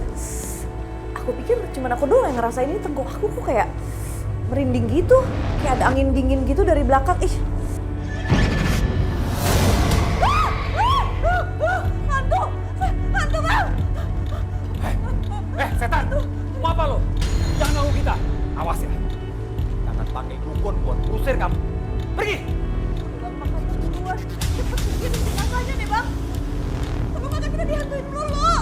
Aku pikir cuma aku doang yang ngerasain ini, tenggok aku kok kayak merinding gitu. Kayak ada angin dingin gitu dari belakang. Ih. Hantu! Hantu, Bang! Setan! Mau apa lo? Jangan ganggu kita. Awas ya. Jangan pakai dukun buat usir kamu. Pergi! Cepet bikin jenazahnya deh, Bang. Kalau nggak kita dihantuin dulu.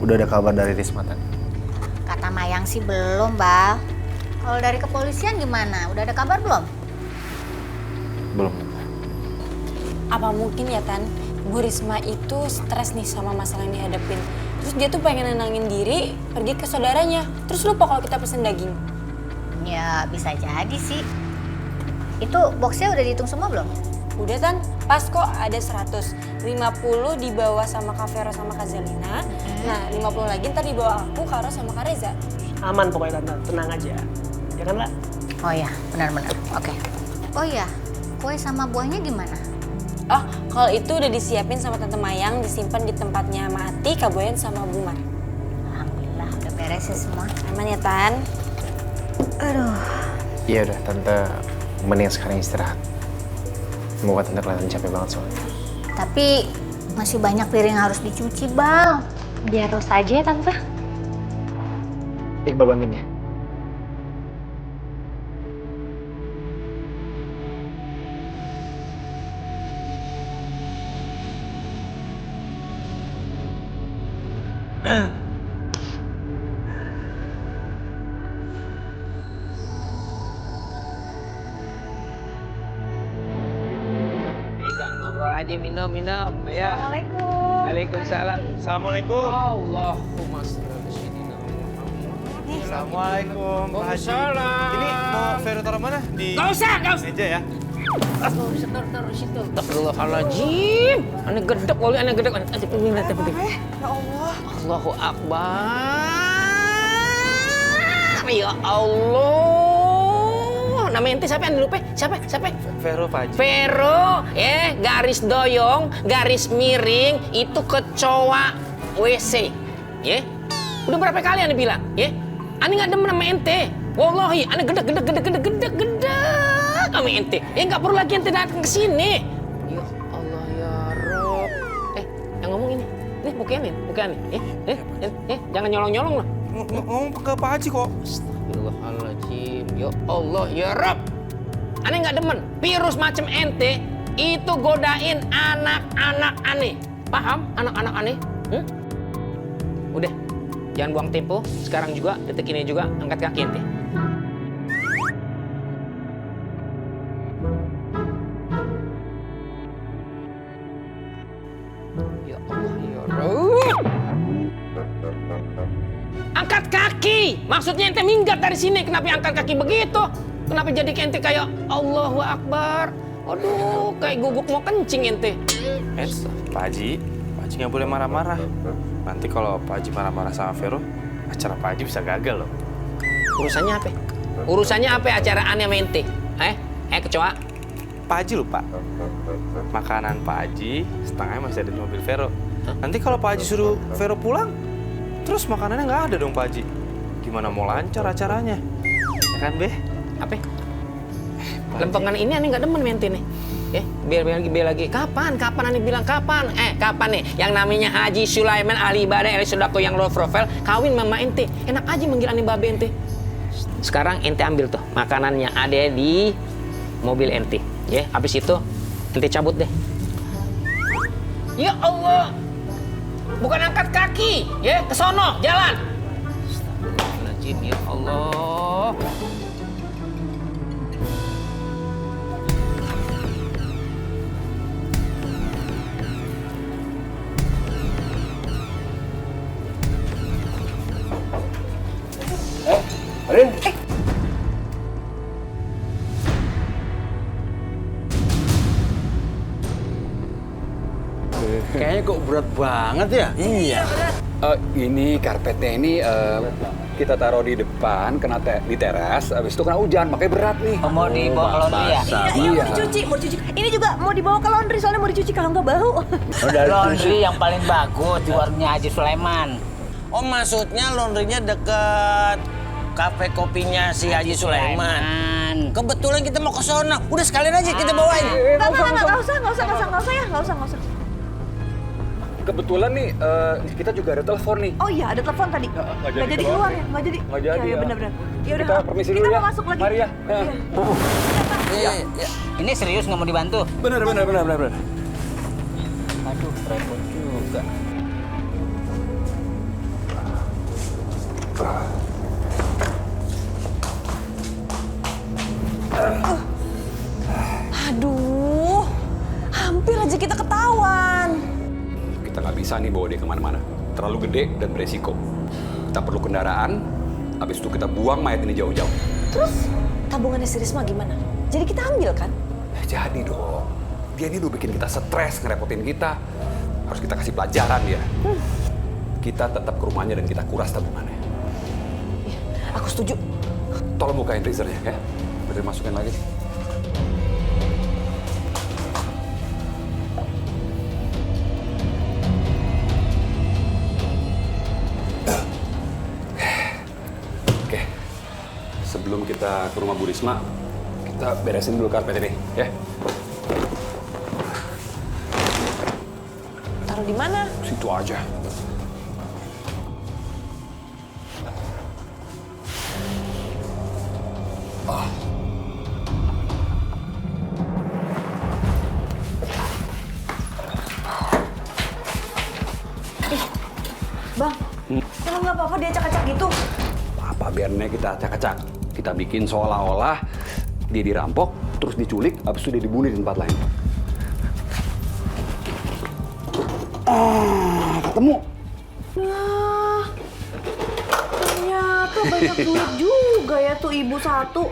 Udah ada kabar dari Risma tadi? Kata Mayang sih belum, Bal. Kalau dari kepolisian gimana? Udah ada kabar belum? Belum. Apa mungkin ya, Tan, Bu Risma itu stres nih sama masalah yang dihadapin. Terus dia tuh pengen nenangin diri, pergi ke saudaranya. Terus lupa kalau kita pesen daging. Ya, bisa jadi sih. Itu boxnya udah dihitung semua belum? Udah, Tan. Pas kok ada 100. 50 dibawa sama Kak Vero sama Kak Zelina. Nah, 50 lagi ntar dibawa aku, Kak Ros sama Kak Reza. Aman pokoknya Tante, tenang aja. Ya kan, La? Oh ya, benar-benar. Oke. Oh ya, kue sama buahnya gimana? Oh, kalau itu udah disiapin sama Tante Mayang, disimpan di tempatnya Mati, Kak Boyan sama Bu Mar. Alhamdulillah, udah beres ya semua. Aman ya, Tan? Aduh. Iya udah, Tante mending sekarang istirahat. Semoga Tante kelihatan capek banget soalnya. Tapi masih banyak piring yang harus dicuci, Bang. Biar Ros aja ya, Tante. Iqbal bantuin ya. Aja minum ya. Assalamualaikum. Waalaikumsalam. Assalamualaikum. Allahumma sholli ala sayyidina Assalamualaikum, Pak Haji. Waalaikumsalam. Ini mau Vero taruh mana? Di Gak usah. meja ya. Taruh situ. Astagfirullahaladzim. Aneh gedek, wali aneh gedek. Ya Allah. Allahu Akbar. Ya Allah. Nama ente siapa yang dilupa? Siapa? Vero, Pak Haji. Vero, garis doyong, garis miring, itu kecoa WC. Ya. Udah berapa kali ane bilang, ya? Ane nggak demen sama ente. Wallahi, ane gedek sama ente. Nggak perlu lagi ente datang ke sini. Ya Allah ya Rob. Yang ngomong ini. Nih, bukain. Jangan nyolong-nyolong lah. Ngomong ke Pak Haji kok. Astagfirullahaladzim. Ya Allah ya Rob. Aneh nggak demen. Virus macam ente itu godain anak-anak aneh. Paham? Anak-anak aneh? Udah. Jangan buang tempo. Sekarang juga, detik ini juga, angkat kaki ente. Ya Allah ya Rob. Angkat kaki! Maksudnya ente minggat dari sini. Kenapa angkat kaki begitu? Kenapa jadi ente kayak Allahu Akbar? Aduh, kayak guguk mau kencing ente. Pak Haji nggak boleh marah-marah. Nanti kalau Pak Haji marah-marah sama Vero, acara Pak Haji bisa gagal loh. Urusannya apa? Urusannya apa acara aneh sama ente? Kecoa? Pak Haji lupa. Makanan Pak Haji setengahnya masih ada di mobil Vero. Nanti kalau Pak Haji suruh Vero pulang, terus makanannya nggak ada dong Pak Haji. Gimana mau lancar acaranya? Ya kan, Be? Apa? Lempengan ini aneh nggak demen mente nih. Biar lagi. Kapan aneh bilang kapan? Kapan nih? Yang namanya Haji Sulaiman ahli ibadah ahli sedekah yang low profile kawin mama ente. Enak aja manggil aneh babe ente. Sekarang ente ambil tuh makanannya ada di mobil ente. Ya, habis itu Nanti cabut deh. Ya Allah. Bukan angkat kaki, ya, ke sono, jalan. Astagfirullahaladzim, ya Allah. Arin. Kayaknya kok berat banget ya? Iya. Ini karpetnya ini kita taruh di depan, di teras, habis itu kena hujan, makanya berat nih. Mau dibawa ke laundry ya? Iya. Mau dicuci. Ini juga mau dibawa ke laundry soalnya mau dicuci kalau nggak bau. Laundry yang paling bagus di warungnya Haji Sulaiman. Oh maksudnya laundrynya deket kafe kopinya si Haji Sulaiman. Kebetulan kita mau ke sana. Udah sekalian aja kita bawain. Nggak usah. Kebetulan nih kita juga ada telepon nih. Oh iya, ada telepon tadi. Nggak jadi keluar ya? Nggak jadi. Nggak jadi. Ya benar-benar. Ya udah. Kita permisi dulu ya. Kita mau masuk lagi. Mari ya. Iya. Ini serius nggak mau dibantu? Benar. Aduh, repot juga. Aduh, hampir aja kita ketahuan. Kita nggak bisa nih bawa dia kemana-mana. Terlalu gede dan beresiko. Kita perlu kendaraan, habis itu kita buang mayat ini jauh-jauh. Terus tabungannya si Risma gimana? Jadi kita ambil kan? Jadi dong. Dia ini udah bikin kita stres, ngerepotin kita. Harus kita kasih pelajaran dia. Kita tetap ke rumahnya dan kita kuras tabungannya. Aku setuju. Tolong bukain freezernya ya. Bener masukin lagi. Oke. Sebelum kita ke rumah Bu Risma, kita beresin dulu karpet ini, ya. Taruh di mana? Situ aja. Bang, kalau nggak apa-apa dia acak-acak gitu. Apa biarnya kita acak-acak. Kita bikin seolah-olah dia dirampok, terus diculik, habis itu dia dibunuh di tempat lain. Ketemu. Nah, ternyata banyak duit juga ya tuh ibu satu.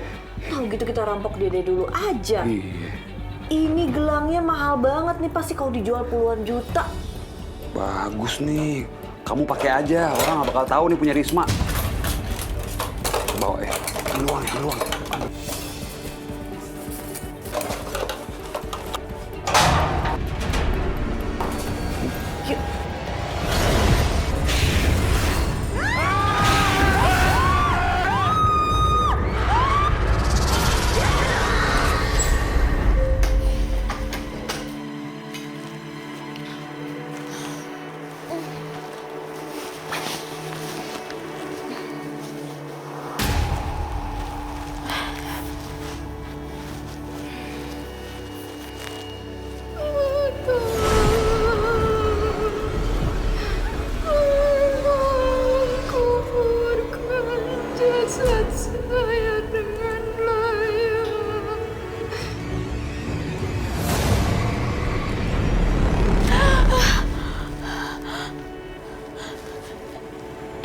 Tahu gitu kita rampok dia dari dulu aja. Iya. Ini gelangnya mahal banget nih, pasti kalau dijual puluhan juta. Bagus nih. Kamu pakai aja, orang nggak bakal tahu nih punya Risma. Bawa luang.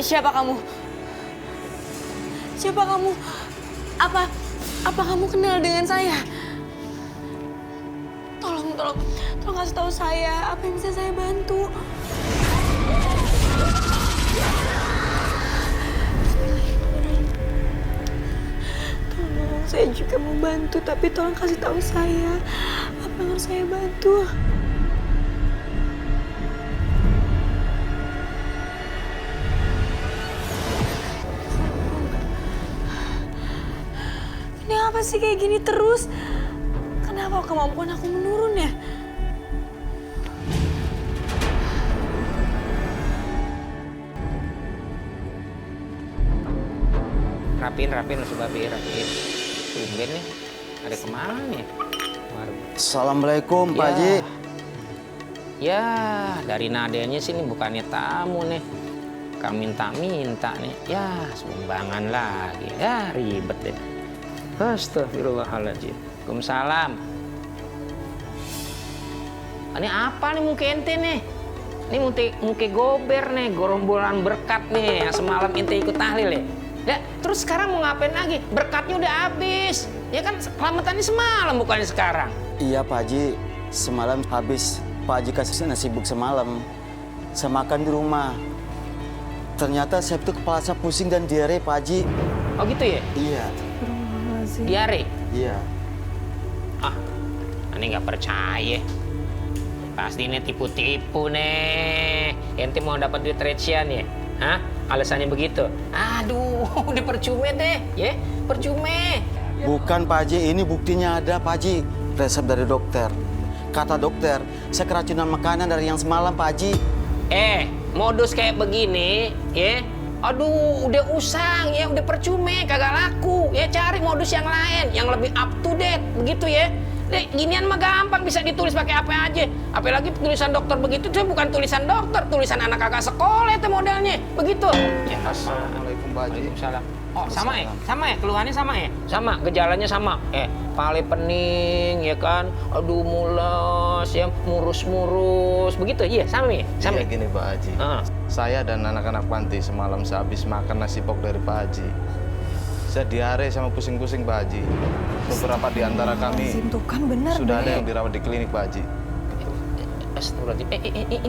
Siapa kamu? Siapa kamu? Apa kamu kenal dengan saya? Tolong kasih tahu saya apa yang bisa saya bantu. Tolong, saya juga mau bantu, tapi tolong kasih tahu saya apa yang harus saya bantu. Ini apa sih kayak gini terus? Kenapa kemampuan aku menurun ya? Rapin, Mas Babe, rapin. Tumben nih, ada kemana nih? Assalamualaikum, Pak Haji. Ya, dari nadanya sih ini bukannya tamu nih. Kami minta-minta nih. Ya, sumbangan lagi. Ya, ribet deh. Astagfirullahaladzim. Waalaikumsalam. Ini apa nih muka ente nih? Ini muka gober nih, gerombolan berkat nih yang semalam ente ikut tahlil ya. Ya, terus sekarang mau ngapain lagi? Berkatnya udah habis. Ya kan selamatannya semalam bukannya sekarang. Iya, Pak Haji. Semalam habis Pak Haji kasih nasi buk semalam. Saya makan di rumah. Ternyata saya itu kepala saya pusing dan diare, Pak Haji. Oh gitu ya? Iya. Diare? Iya. Ah, ini nggak percaya. Pasti ini tipu-tipu nih. Ente mau dapat duit recian ya? Hah? Alasannya begitu? Aduh, udah percuma deh, ya? Percuma. Bukan, Pak Haji. Ini buktinya ada, Pak Haji. Resep dari dokter. Kata dokter, saya keracunan makanan dari yang semalam, Pak Haji. Modus kayak begini, ya? Aduh, udah usang ya, udah percuma, kagak laku. Ya cari modus yang lain, yang lebih up to date, begitu ya. Ginian mah gampang bisa ditulis pakai apa aja. Apalagi tulisan dokter begitu, itu bukan tulisan dokter, tulisan anak kakak sekolah itu modelnya, begitu. Ya, Assalamualaikum, Pak Haji. Waalaikumsalam. Oh, sama ya? Sama ya? Keluhannya sama ya? Sama, gejalanya sama. Pale pening, ya kan? Aduh, mules, ya, murus-murus, begitu? Iya, sama ya? Sama Iya, gini Pak Haji. Saya dan anak-anak panti semalam sehabis makan nasi pok dari Pak Haji. Saya diare sama pusing-pusing, Pak Haji. Beberapa di antara kami Tuh kan bener, sudah ada yang dirawat di klinik, Pak Haji. Astagfirullahaladzim.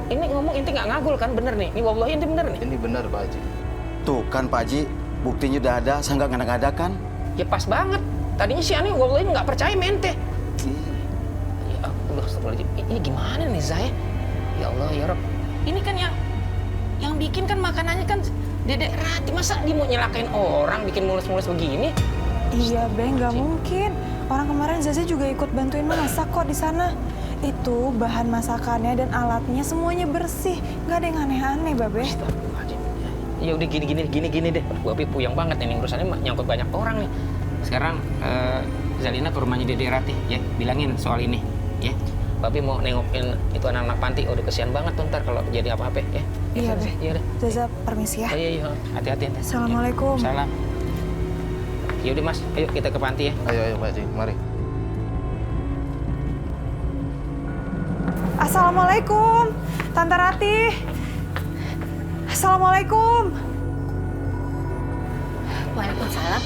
Ini ngomong ente nggak ngagul kan? Bener nih? Ini wallahi ente bener nih? Ini bener, Pak Haji. Tuh kan, Pak Haji. Buktinya udah ada, saya nggak ngada-ngada kan? Ya pas banget. Tadinya si Ani wallahi nggak percaya mente. Ya Allah, astagfirullahaladzim. Ini gimana nih, Zaya? Ya Allah, ya Rabb. Ini kan yang bikin kan makanannya kan Dedek Rati. Masa dia mau nyelakain orang, bikin mulus-mulus begini? Iya, Bang, nggak mungkin. Orang kemarin Zaza juga ikut bantuin masak kok di sana. Itu bahan masakannya dan alatnya semuanya bersih, nggak ada yang aneh-aneh, Babe. Ya udah gini deh. Babe puyeng banget nih, urusannya nyangkut banyak orang nih. Sekarang Zalina ke rumahnya Dedek Rati, ya bilangin soal ini, ya. Babe mau nengokin itu anak-anak panti, udah kesian banget tuh ntar kalau jadi apa-apa, ya. Iya, Be. Iya deh. Zaza permisi ya. Iya, hati-hati. Assalamualaikum. Salam. Yaudah Mas, ayo kita ke panti ya. Ayo Pak Haji, mari. Assalamualaikum, Tante Rati. Assalamualaikum. Waalaikumsalam.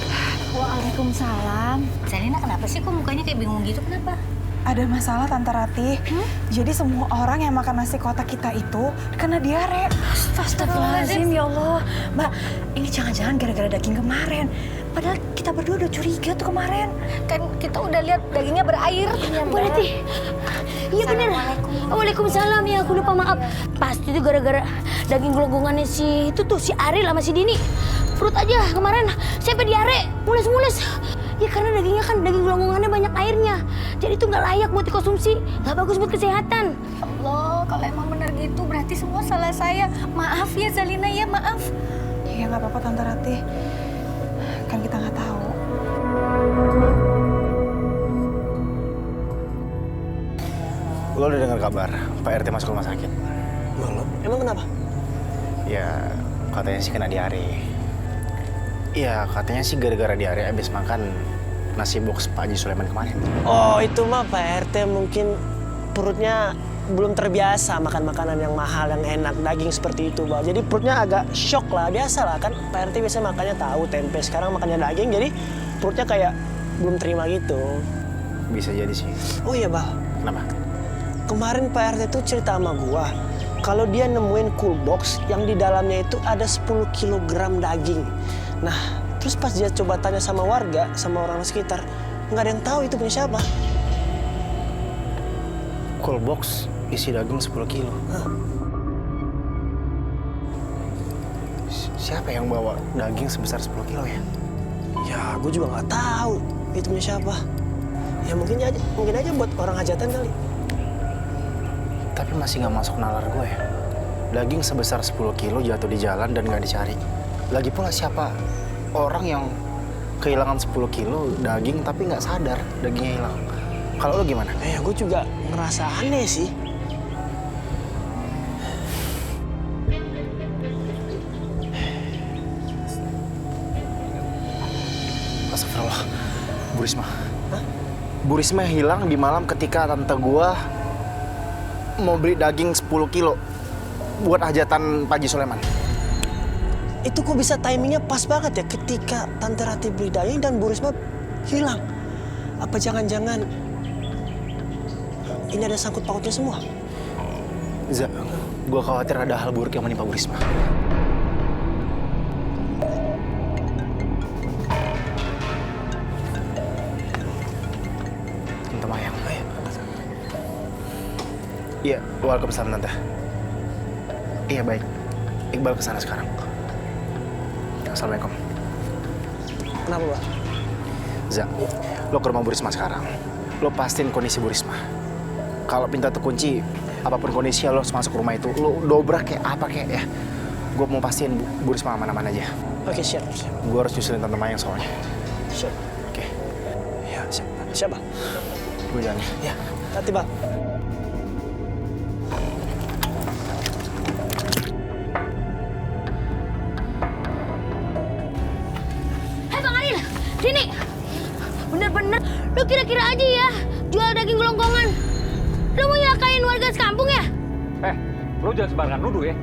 Waalaikumsalam. Zalina kenapa sih kok mukanya kayak bingung gitu, kenapa? Ada masalah, Tante Rati. Jadi semua orang yang makan nasi kotak kita itu kena diare. Astagfirullahaladzim, ya Allah. Mbak, ini jangan-jangan gara-gara daging kemarin. Padahal kita berdua udah curiga tuh kemarin. Kan kita udah lihat dagingnya berair. Bu Rati. Iya bener. Waalaikumsalam, ya aku lupa, maaf. Pasti itu gara-gara daging gelonggongannya si Ariel sama si Dini. Perut aja kemarin sampai diare, mules-mules. Ya karena dagingnya kan daging gelonggongannya banyak airnya. Jadi itu nggak layak buat dikonsumsi, nggak bagus buat kesehatan. Allah, kalau emang benar gitu berarti semua salah saya. Maaf ya Zalina, ya maaf. Ya nggak apa-apa, Tante Rati. Kan kita nggak tahu. Lo udah dengar kabar Pak RT masuk rumah sakit? Belum. Emang kenapa? Ya, katanya sih kena diare. Iya, katanya sih gara-gara diare abis makan nasi box Pak Haji Sulaiman kemarin. Oh, itu mah Pak RT mungkin perutnya belum terbiasa makan makanan yang mahal, yang enak, daging seperti itu, Bang. Jadi perutnya agak shock lah, biasa lah kan. Pak RT biasa makannya tahu, tempe, sekarang makannya daging, jadi perutnya kayak belum terima gitu. Bisa jadi sih. Oh iya, Bang. Kenapa? Kemarin Pak RT tuh cerita sama gua, kalau dia nemuin cool box yang di dalamnya itu ada 10 kg daging. Nah, terus pas dia coba tanya sama warga, sama orang sekitar, nggak ada yang tahu itu punya siapa. Cool box isi daging 10 kilo. Siapa yang bawa daging sebesar 10 kilo ya? Ya, gue juga nggak tahu itu punya siapa. Ya mungkin aja buat orang hajatan kali. Tapi masih nggak masuk nalar gue ya. Daging sebesar 10 kilo jatuh di jalan dan nggak dicari. Lagi pula siapa orang yang kehilangan 10 kilo daging tapi nggak sadar dagingnya hilang. Kalau lo gimana? Gue juga ngerasa aneh sih. Astagfirullah. Bu Risma. Bu Risma hilang di malam ketika tante gua mau beli daging 10 kilo buat hajatan Pak Haji Sulaiman. Itu kok bisa timingnya pas banget ya ketika Tante Rati beli daging dan Bu Risma hilang. Apa jangan-jangan ini ada sangkut pautnya semua? Za, gua khawatir ada hal buruk yang menimpa Bu Risma. Tante Mayang. Iya, waalaikumsalam Tante. Iya baik, Iqbal kesana sekarang. Assalamualaikum. Kenapa, Pak? Za, lo ke rumah Bu Risma sekarang. Lo pastiin kondisi Bu Risma. Kalau pintu terkunci, apapun kondisinya lo harus masuk rumah itu. Lo dobrak kayak apa kayak ya. Gue mau pastiin Bu Risma aman-aman aja. Oke, siap. Gue harus nyusulin Tante Mayang soalnya. Siap. Oke. Ya, siap. Siapa? Gue jalan ya. Hati, Pak. Sini, bener-bener lu kira-kira aja ya jual daging gelonggongan. Lu mau nyakain warga sekampung ya? Lu jangan sembarangan nuduh ya.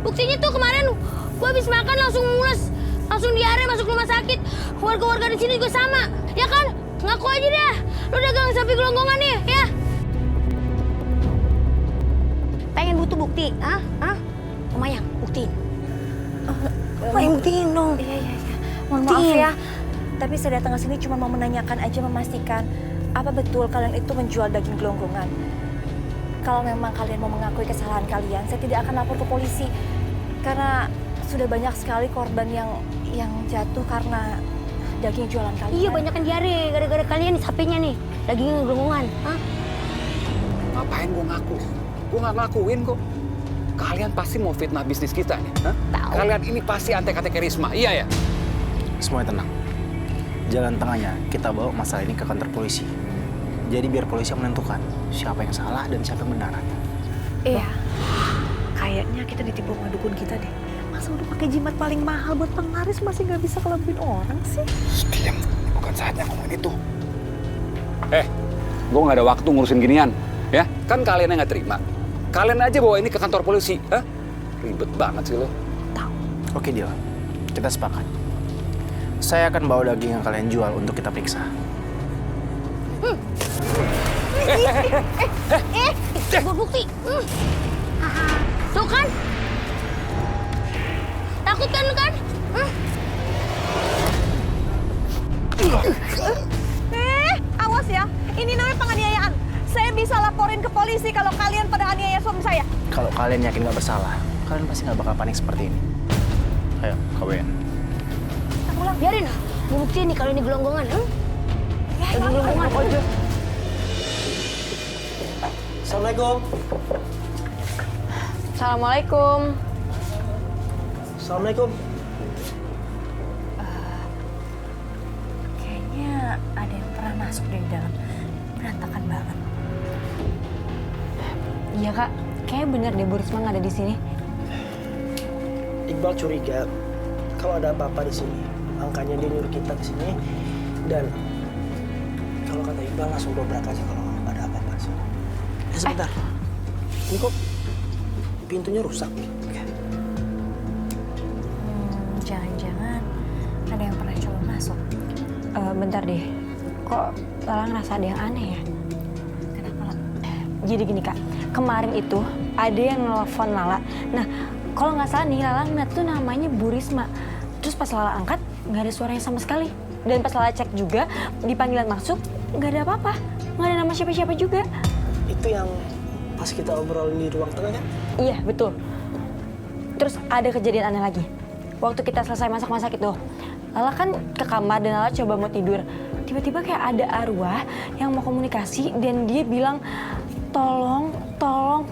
Buktinya tuh kemarin gua habis makan langsung mules, langsung diare masuk rumah sakit. Warga-warga di sini juga sama, ya kan? Ngaku aja deh, lu dagang sapi gelonggongan nih, ya? Pengen butuh bukti, ah? Lumayan, buktiin. Pengen buktiin dong. Iya. Mohon maaf ya. Tapi saya datang ke sini cuma mau menanyakan aja, memastikan apa betul kalian itu menjual daging gelonggongan. Kalau memang kalian mau mengakui kesalahan kalian, saya tidak akan lapor ke polisi. Karena sudah banyak sekali korban yang jatuh karena daging jualan kalian. Iya, banyak kan diare gara-gara kalian nih sapinya nih, daging gelonggongan. Ngapain gue ngaku? Gue nggak ngakuin kok. Kalian pasti mau fitnah bisnis kita nih. Kalian ini pasti antek-antek Risma, iya ya? Semuanya tenang. Jalan tengahnya kita bawa masalah ini ke kantor polisi. Jadi biar polisi yang menentukan siapa yang salah dan siapa yang benar. Iya. Kayaknya kita ditipu sama dukun kita deh. Masa udah pakai jimat paling mahal buat penglaris masih nggak bisa kelebihin orang sih? Diam, bukan saatnya ngomongin itu. Gue nggak ada waktu ngurusin ginian, ya? Kan kalian yang nggak terima. Kalian aja bawa ini ke kantor polisi, Ribet banget sih lo. Oke, deal. Kita sepakat. Saya akan bawa daging yang kalian jual untuk kita periksa. Bukti. Tuh kan? Takut kan lu kan? Awas ya. Ini namanya penganiayaan. Saya bisa laporin ke polisi kalau kalian pada aniaya suami saya. Kalau kalian yakin nggak bersalah, kalian pasti nggak bakal panik seperti ini. Ayo, kawin. Biarin, buktiin nih kalau ini gelonggongan. Gelonggongan. Assalamualaikum. Assalamualaikum. Assalamualaikum. Kayaknya ada yang pernah masuk dari dalam. Berantakan banget. Iya kak, kayaknya bener deh Bu Risma nggak ada di sini. Iqbal curiga kalau ada apa-apa di sini. Makanya dia nyuruh kita ke sini. Dan kalau kata Iqbal langsung dobrak aja kalau ada apa-apa sih. Sebentar. Ini kok pintunya rusak? Jangan-jangan ada yang pernah coba masuk. Bentar deh, kok Lala ngerasa ada yang aneh ya? Kenapa? Jadi gini kak, kemarin itu ada yang nelfon Lala. Nah, kalau nggak salah nih Lala ngeliat tuh namanya Bu Risma. Terus pas Lala angkat, nggak ada suaranya sama sekali. Dan pas Lala cek juga, di panggilan masuk, nggak ada apa-apa. Nggak ada nama siapa-siapa juga. Itu yang pas kita obrolin di ruang tengah kan? Iya, betul. Terus ada kejadian aneh lagi. Waktu kita selesai masak-masak itu, Lala kan ke kamar dan Lala coba mau tidur. Tiba-tiba kayak ada arwah yang mau komunikasi dan dia bilang, tolong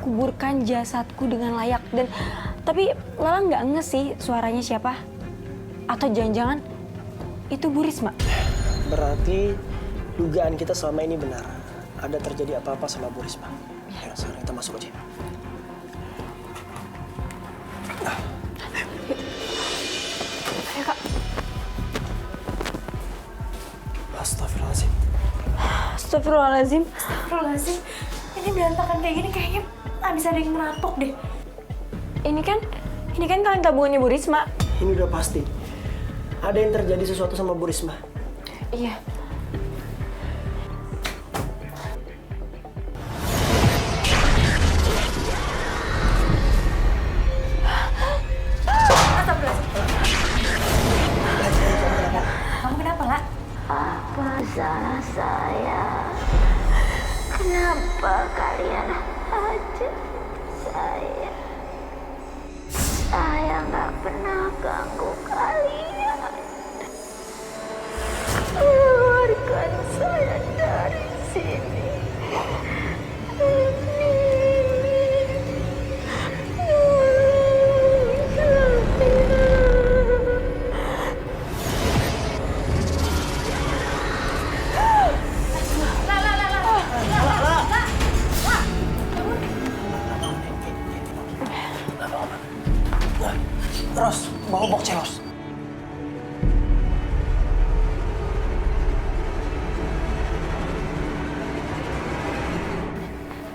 kuburkan jasadku dengan layak. Tapi Lala nggak nge sih suaranya siapa. Atau jangan-jangan itu Bu Risma? Berarti dugaan kita selama ini benar. ada terjadi apa-apa sama Bu Risma. Ayo sekarang kita masuk aja. Ayo Kak. Astagfirullahaladzim. Astagfirullahaladzim. Astagfirullahaladzim. Ini berantakan kayak gini kayaknya abis ada yang ngerampok deh. Ini kan kaleng tabungannya Bu Risma. Ini udah pasti. Ada yang terjadi sesuatu sama Bu Risma. Iya. Kamu kenapa, Kak? Apa salah saya? Kenapa kalian hajar saya? Saya nggak pernah ganggu kalian. Keluarkan saya dari sini. Ros, bawa box Ros.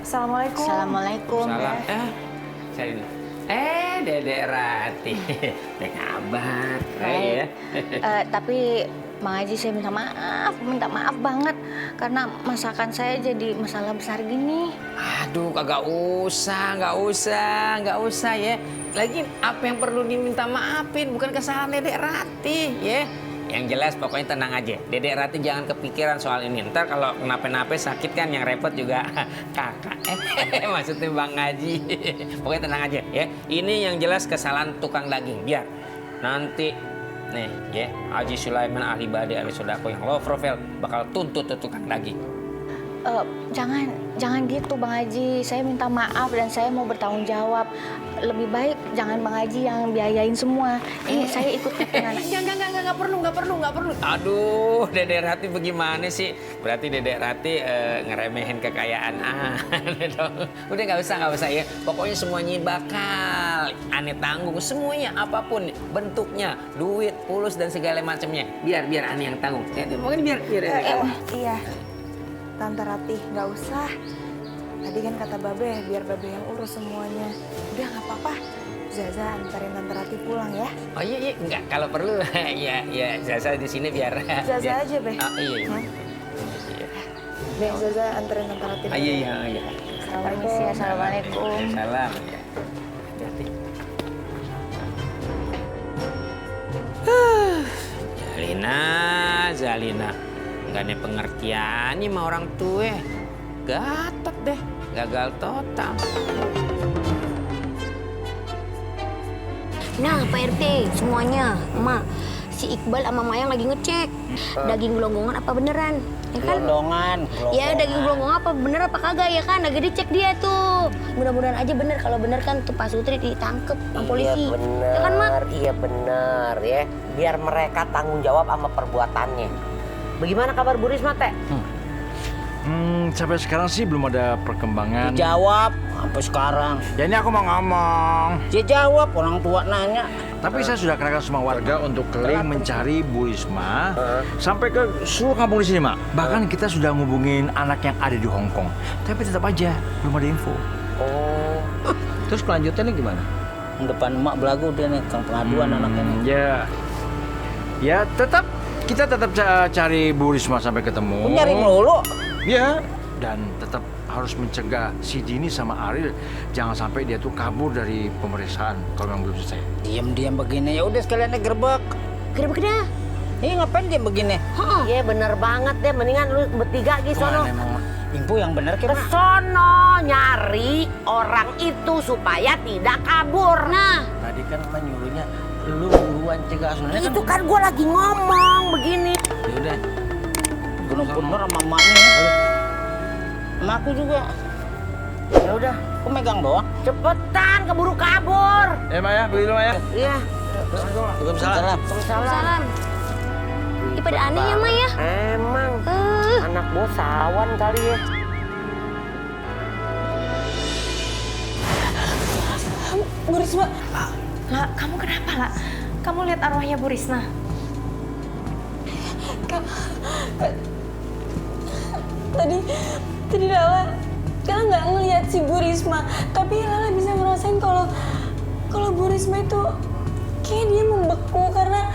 Assalamualaikum. Assalamualaikum. Salam. Salina. Dedek Rati. Apa kabar? Baik. Ya. Tapi Mang Haji saya minta maaf banget karena masakan saya jadi masalah besar gini. Aduh, nggak usah ya. Lagi apa yang perlu diminta maafin, bukan kesalahan Dedek Rati ya. Yang jelas pokoknya tenang aja. Dedek Rati jangan kepikiran soal ini. Ntar kalau kenapa-napa sakit kan yang repot juga kakak. Maksudnya Bang Haji. Pokoknya tenang aja ya. Ini yang jelas kesalahan tukang daging. Biar nanti nih ya, Haji Sulaiman ahli badai ahli sodako yang low profile bakal tuntut tuh tukang daging. Jangan gitu Bang Haji. Saya minta maaf dan saya mau bertanggung jawab. Lebih baik jangan Bang Haji yang biayain semua. Ini saya ikut ketenangan. Nggak perlu. Aduh, Dedek Rati bagaimana sih? Berarti Dedek Rati ngeremehin kekayaan. Udah nggak usah ya. Pokoknya semuanya bakal aneh tanggung semuanya, apapun bentuknya, duit, pulus dan segala macamnya. Biar aneh yang tanggung. Ya, pokoknya biar aneh tanggung. Iya. Tante Ratih, nggak usah. Tadi kan kata Babe, biar Babe yang urus semuanya. Udah nggak apa-apa. Zaza antarin Tante Ratih pulang ya. Oh iya, enggak. Kalau perlu, ya Zaza di sini biar. Zaza aja, Be. Oh iya. Be, Zaza antarin Tante Ratih. Iya. Assalamualaikum. Assalamualaikum. Salam. Ya. Hati-hati. Zalina. Gak ada pengertiannya sama orang tua. Gatot deh, gagal total. Nah, Pak RT, semuanya. Emak, si Iqbal sama Mayang lagi ngecek. Daging gelonggongan apa beneran? Ya kan? Gelonggongan. Ya, daging gelonggongan apa bener apa kagak ya kan? Lagi dicek dia tuh. Mudah-mudahan aja bener. Kalau bener kan tuh Pak Sutri ditangkep sama polisi. Iya bener, Ya kan, Mak? iya bener ya. Biar mereka tanggung jawab sama perbuatannya. Bagaimana kabar Bu Risma, Teh? Sampai sekarang sih belum ada perkembangan. Dijawab sampai sekarang. Ya ini aku mau ngomong. Dia jawab, orang tua nanya. Tapi saya sudah kerahkan semua warga untuk keliling mencari Bu Risma sampai ke seluruh kampung di sini, Mak. Bahkan kita sudah ngubungin anak yang ada di Hong Kong. Tapi tetap aja belum ada info. Oh. Terus kelanjutannya gimana? Depan emak belagu dia nih, pengaduan anaknya nih. Ya kita tetap cari Bu Risma sampai ketemu. Nyari melulu. Ya, dan tetap harus mencegah si Dini sama Ariel jangan sampai dia tuh kabur dari pemeriksaan kalau yang belum selesai. Diam-diam begini, ya udah sekalian gerbek. Gerbek dah. Ngapain dia begini? Iya bener banget deh, mendingan lu bertiga gitu sono. Info yang benar Ke sono nyari orang itu supaya tidak kabur. Nah, Tadi kan emak nyuruhnya lu buruan cegah soalnya itu kan gua lagi ngomong begini. Ya udah. bener-bener sama emaknya. Emakku juga. Ya udah, aku megang doang. Cepetan keburu kabur. Maya, beli dulu Maya. Iya. Waalaikumsalam. Waalaikumsalam. Ih, pada aneh ya, Ma ya? Emang anak bos sawan kali ya. Bu Risma. Lah, kamu kenapa, lah? Kamu lihat arwahnya Bu Risma? Tadi Lala nggak ngeliat si Bu Risma, tapi Lala bisa ngerasain kalau Bu Risma itu kayak dia membeku karena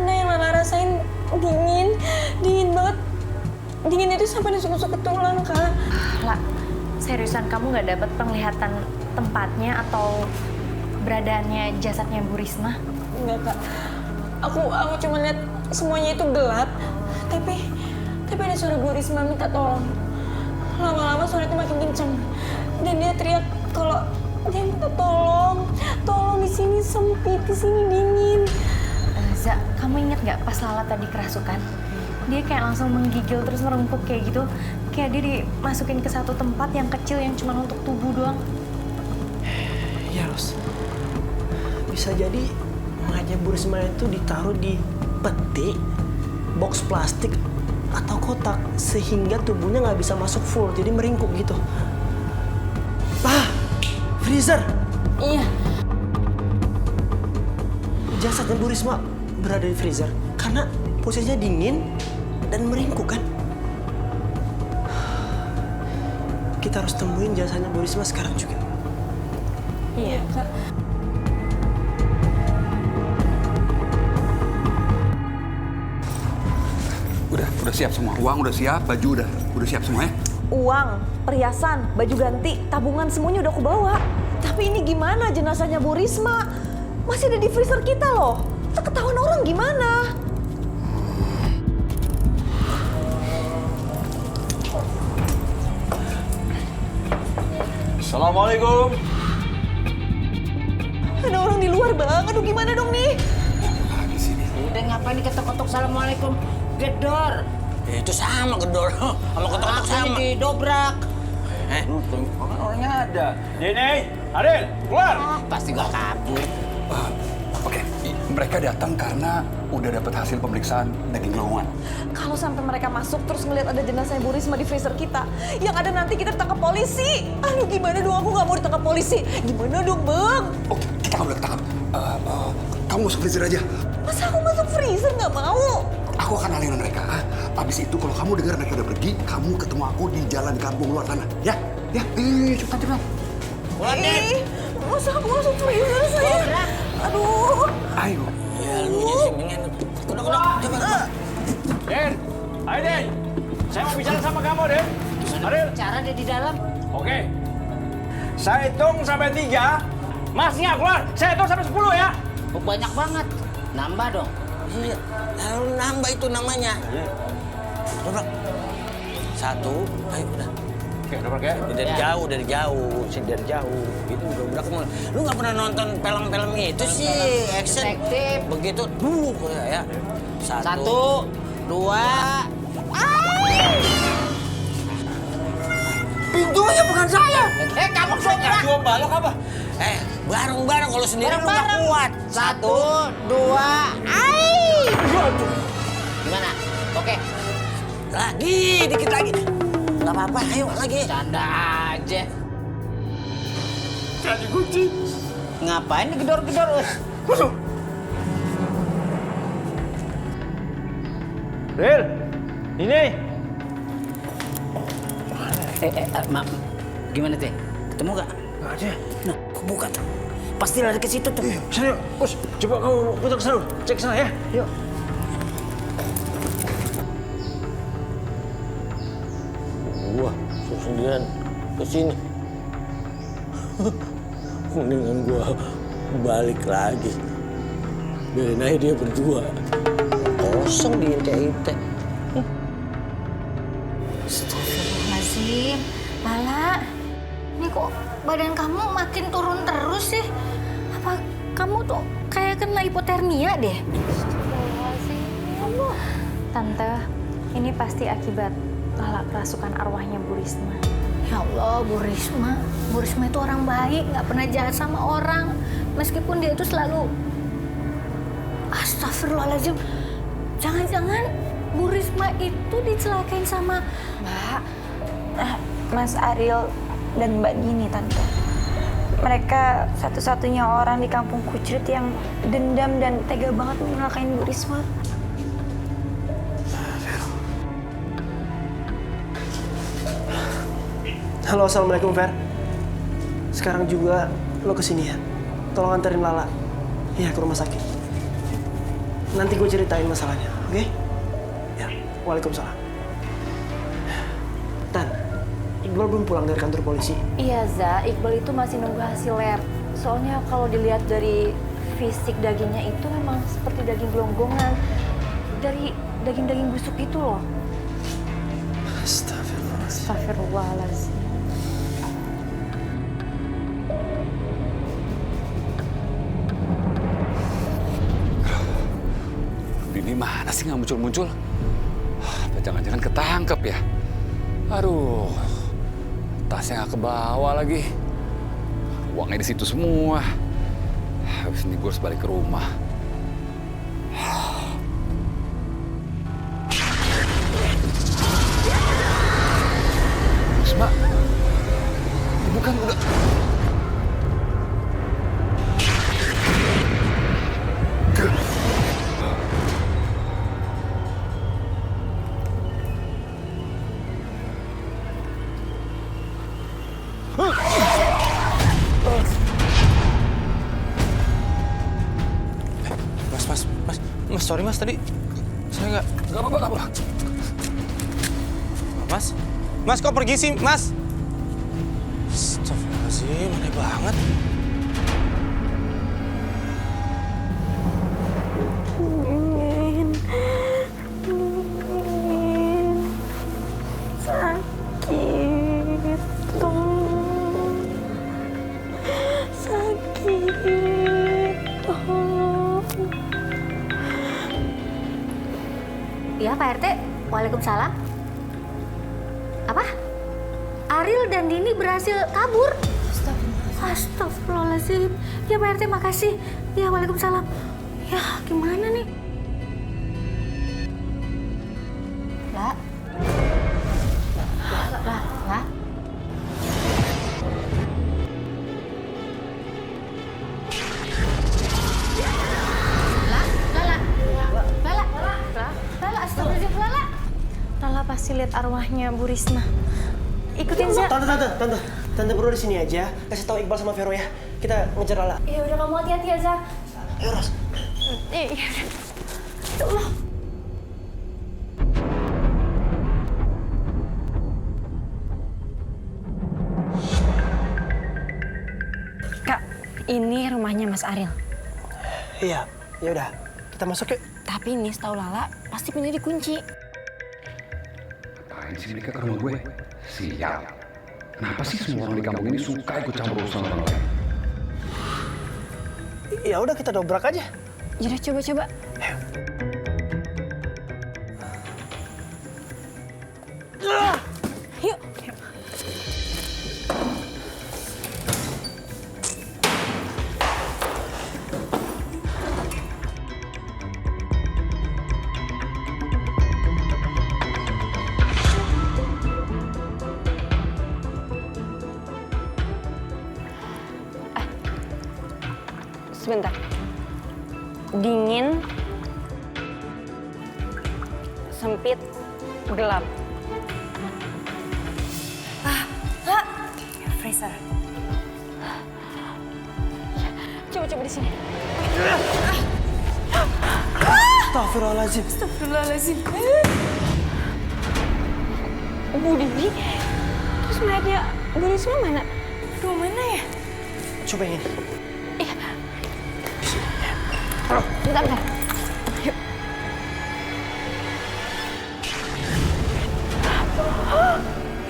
yang Lala rasain dingin banget, dingin itu sampai nusuk-nusuk ke tulang, Kak. Lah, seriusan kamu nggak dapat penglihatan tempatnya atau beradaannya jasadnya Bu Risma? Enggak, Kak. Aku cuma lihat semuanya itu gelap, tapi ada suara Bu Risma minta tolong. Lama-lama suara itu makin kenceng dan dia teriak kalau dia minta tolong di sini sempit, di sini dingin. Za, kamu ingat nggak pas Lala tadi kerasukan? Dia kayak langsung menggigil terus merengkuh kayak gitu. Kayak dia dimasukin ke satu tempat yang kecil yang cuma untuk tubuh doang. Ya, Ros. Bisa jadi mayatnya Bu Risma itu ditaruh di peti, box plastik, atau kotak sehingga tubuhnya nggak bisa masuk full, jadi meringkuk gitu. Freezer. Iya. Jasadnya Bu Risma berada di freezer karena posisinya dingin dan meringkuk kan. Kita harus temuin jasadnya Bu Risma sekarang juga. Iya, Kak. Udah siap semua. Uang udah siap, baju udah siap semua ya? Uang, perhiasan, baju ganti, tabungan semuanya udah aku bawa. Tapi ini gimana jenazahnya Bu Risma? Masih ada di freezer kita loh. Ntar ketahuan orang gimana? Assalamualaikum. Ada orang di luar, Bang. Aduh, gimana dong nih? Udah ngapain diketok-ketok Assalamualaikum? Gedor. Itu sama gedor. Sama ketok-ketok sama. Didobrak. Orangnya ada. Dini, Adil, keluar. Pasti gak kabur. Oke, mereka datang karena udah dapat hasil pemeriksaan daging gelongan. Kalau sampai mereka masuk terus ngeliat ada jenazah Bu Risma di freezer kita, yang ada nanti kita ditangkap polisi. Aduh, gimana dong? Aku nggak mau ditangkap polisi. Gimana dong, Bang? Oke, kita nggak boleh ketangkap. Kamu masuk freezer aja. Masa aku masuk freezer? Nggak mau. Aku akan alihin mereka. Habis itu kalau kamu dengar mereka udah pergi, kamu ketemu aku di jalan kampung luar sana. Ya? Cepetan. Masa aku masuk freezer saya? Aduh. Ayo. Ya, lu sih mendingan. Coba. Den, ayo Den. Saya mau bicara sama kamu, Den. Adil. Bicara dia di dalam. Oke. Saya hitung sampai 3. Mas nggak keluar. Saya hitung sampai 10 ya. Oh, banyak banget. Nambah dong. Iya, lalu nambah itu namanya. Dobrak. 1, ayo udah. Oke, dobrak ya. Dari jauh. Itu dobrak. Lu nggak pernah nonton film-film itu sih, action. Detektif. Begitu dulu ya. 1, 2. Pintunya bukan saya. Kamu suka. Gua balok apa? Bareng-bareng kalau sendiri lu nggak kuat. 1, 2. Gimana? Oke. Lagi, dikit lagi. Nggak apa-apa, ayo lagi. Canda aja. Jadi kunci. Ngapain digedor-gedor? Ril, ini. Maaf. Gimana teh? Ketemu gak? Nggak ada. Nah, buka tuh. Pasti lari ke situ tuh. Sana yuk, Bos. Coba kamu putar ke sana, cek sana ya. Yuk. Gua sendirian ke sini. Mendingan gua balik lagi. Biarin aja dia berdua. Kosong di ente-ente. Astagfirullahaladzim. Lala, ini kok badan kamu makin turun terus sih? Apa kamu tuh kayak kena hipotermia deh? Tante, ini pasti akibat Lala kerasukan arwahnya Bu Risma. Ya Allah, Bu Risma. Bu Risma itu orang baik, nggak pernah jahat sama orang. Meskipun dia itu selalu... Astagfirullahaladzim. Jangan-jangan Bu Risma itu dicelakain sama... Mbak, Mas Ariel dan Mbak Dini, Tante. mereka satu-satunya orang di kampung Kucrit yang dendam dan tega banget mencelakain Bu Risma. Halo, assalamualaikum Fer. Sekarang juga lo kesini ya. Tolong anterin Lala. Iya, ke rumah sakit. Nanti gue ceritain masalahnya, oke? Ya, waalaikumsalam. Tan, Iqbal belum pulang dari kantor polisi. Iya, Za. Iqbal itu masih nunggu hasil lab. Soalnya kalau dilihat dari fisik dagingnya itu memang seperti daging gelonggongan. Dari daging-daging busuk itu loh. Astagfirullahaladzim. Ini mana sih nggak muncul-muncul? Apa jangan-jangan ketangkep ya? Aduh, tasnya nggak kebawa lagi. Uangnya di situ semua. Habis ini gue harus balik ke rumah. Risma, ibu kan udah... Mas, sorry mas tadi saya nggak apa-apa. Mas kok pergi sih mas? Astagfirullahaladzim, aneh banget. Ya, Pak RT. Waalaikumsalam. Apa? Ariel dan Dini berhasil kabur? Astagfirullahaladzim. Ya, Pak RT, makasih. Ya, waalaikumsalam. Ya, gimana nih? Lah. Lah. Lala pasti lihat arwahnya Bu Risma. Ikutin Za. Tante berdua di sini aja. Kasih tahu Iqbal sama Vero ya. Kita ngejar Lala. Ya udah, kamu hati-hati ya, Za. Ayo, Ros. Iya. Ya Allah. Kak, ini rumahnya Mas Ariel. Iya, ya udah. Kita masuk yuk. Tapi ini setahu Lala pasti pintu dikunci. Ngapain sih mereka ke rumah gue? Sial. Kenapa sih semua orang di kampung ini suka ikut campur urusan orang lain? Ya udah, kita dobrak aja. Yaudah, coba-coba. Yuk. Sebentar. Dingin, sempit, gelap. Freezer. Coba di sini. Astagfirullahaladzim. Astagfirullahaladzim. Bu Dini, terus mayatnya Bu Risma mana? Aduh, mana ya? Coba ini. Bentar. Yuk.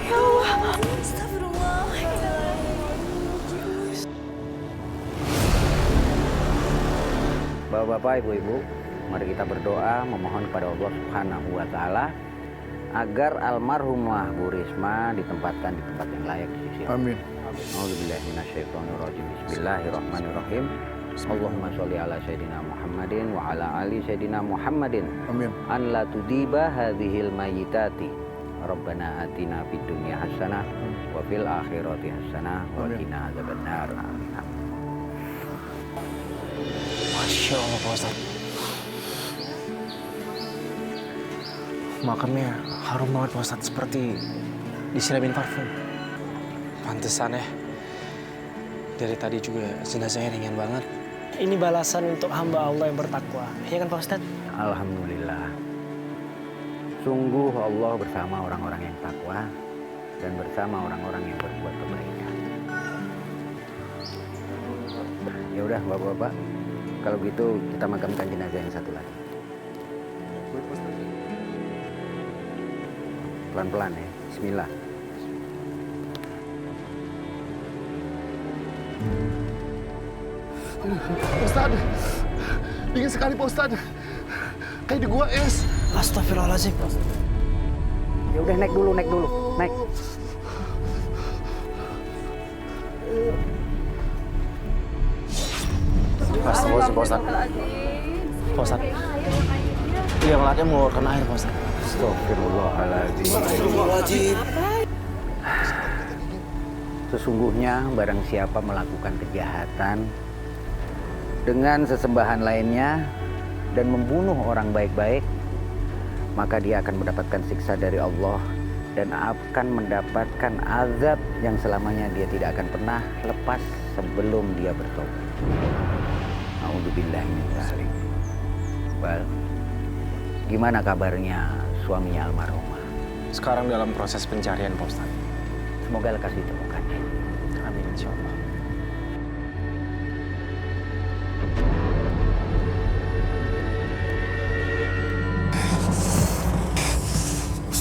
Ya Allah. Astagfirullah. Bapak-bapak, ibu-ibu, mari kita berdoa memohon kepada Allah Subhanahu wa taala agar almarhumah Bu Risma ditempatkan di tempat yang layak di sisi Allah. Amin. A'udzubillahi minasyaitonirrajim. Bismillahirrahmanirrahim. Allahumma sholli ala Sayyidina Muhammadin wa ala ali Sayyidina Muhammadin. Amin. An la tudiba hadhil mayyitati Rabbana atina fid dunya hasanah wa fil akhirati hasanah wa qina adzabannar. Amin. Masya Allah Pak Ustadz. Makamnya harum banget Pak Ustadz, seperti disiramin parfum. Pantesan ya, dari tadi juga jenazahnya ringan banget. Ini balasan untuk hamba Allah yang bertakwa. Ya kan Pak Ustadz? Alhamdulillah. Sungguh Allah bersama orang-orang yang takwa dan bersama orang-orang yang berbuat kebaikan. Ya udah Bapak-bapak, kalau gitu kita makamkan jenazah yang satu lagi. Pelan-pelan ya. Bismillah. Ustadz, dingin sekali Pak Ustadz. Kayak di gua es. Astagfirullahaladzim. Ya udah naik dulu, naik. Astagfirullahaladzim Pak Ustadz. Pak Ustadz, dia ngeliatnya mengeluarkan air Pak Ustadz. Astagfirullahaladzim. Sesungguhnya barang siapa melakukan kejahatan dengan sesembahan lainnya dan membunuh orang baik-baik, maka dia akan mendapatkan siksa dari Allah dan akan mendapatkan azab yang selamanya dia tidak akan pernah lepas sebelum dia bertobat. A'udzubillahi min dzalik. Bal, gimana kabarnya suaminya almarhumah? Sekarang dalam proses pencarian Pak Ustadz. Semoga lekas ditemukan. Amin insya Allah.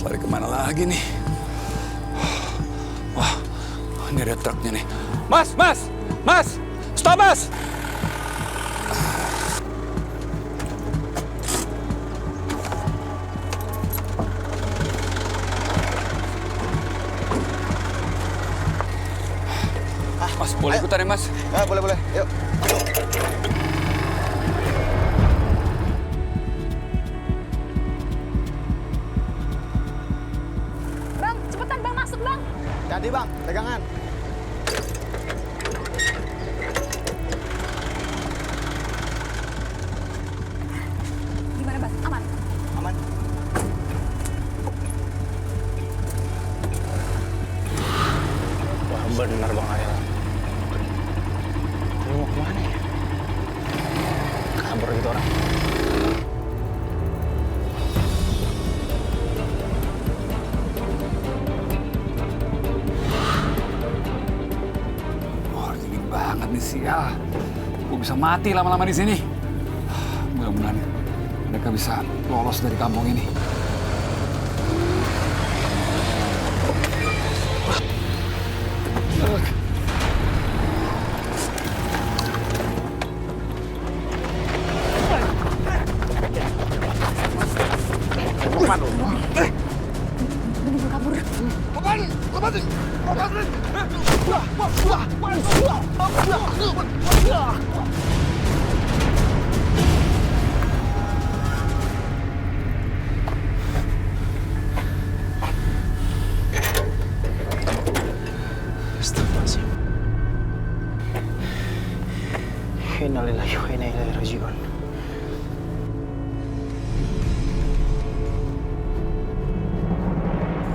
Lari kemana lagi nih? Wah, ini ada truknya nih. Mas! Stop mas! Mas, boleh ikutan ya mas? Boleh. Yuk. Bang, cepetan bang, masuk bang. Jadi bang, pegangan. Gimana bang, aman? Aman. Wah benar Bang Ariel. Lu mau kemana ya? Kabur gitu orang. Wah, dingin banget nih sial. Gue bisa mati lama-lama di sini. Mudah-mudahan mereka bisa lolos dari kampung ini. Astagfirullahaladzim. Innalillahi wa inna ilaihi raji'un.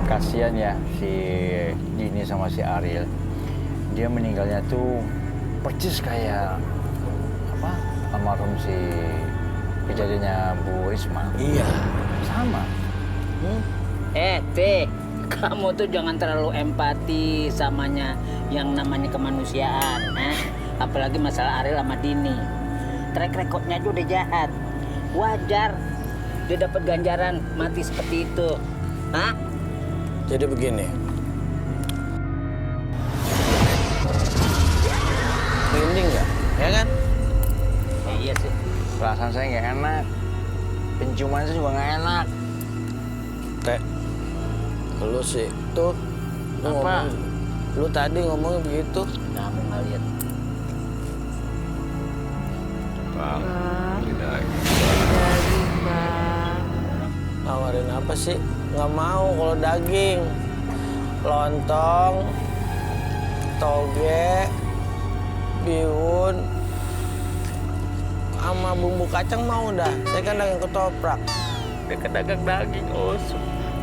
Kasian ya si Dini sama si Ariel. Dia meninggalnya tuh percis kayak apa almarhum si kejadiannya Bu Risma. Iya. Sama. Teh, kamu tuh jangan terlalu empati samanya yang namanya kemanusiaan, apalagi masalah Ariel sama Dini. Track recordnya aja udah jahat. Wajar dia dapat ganjaran mati seperti itu. Hah? Jadi begini. Merinding nggak? Ya kan? Iya sih. Perasaan saya nggak enak. Penciuman saya juga nggak enak. Teh, lu sih tuh. Lu Apa? Lu tadi ngomongnya begitu. Kamu nggak lihat. Bang, beli daging. Nawarin apa sih? Nggak mau kalau daging. Lontong, toge, bihun, sama bumbu kacang mau dah. Saya kan dagang ketoprak. Dia kan dagang daging, Us.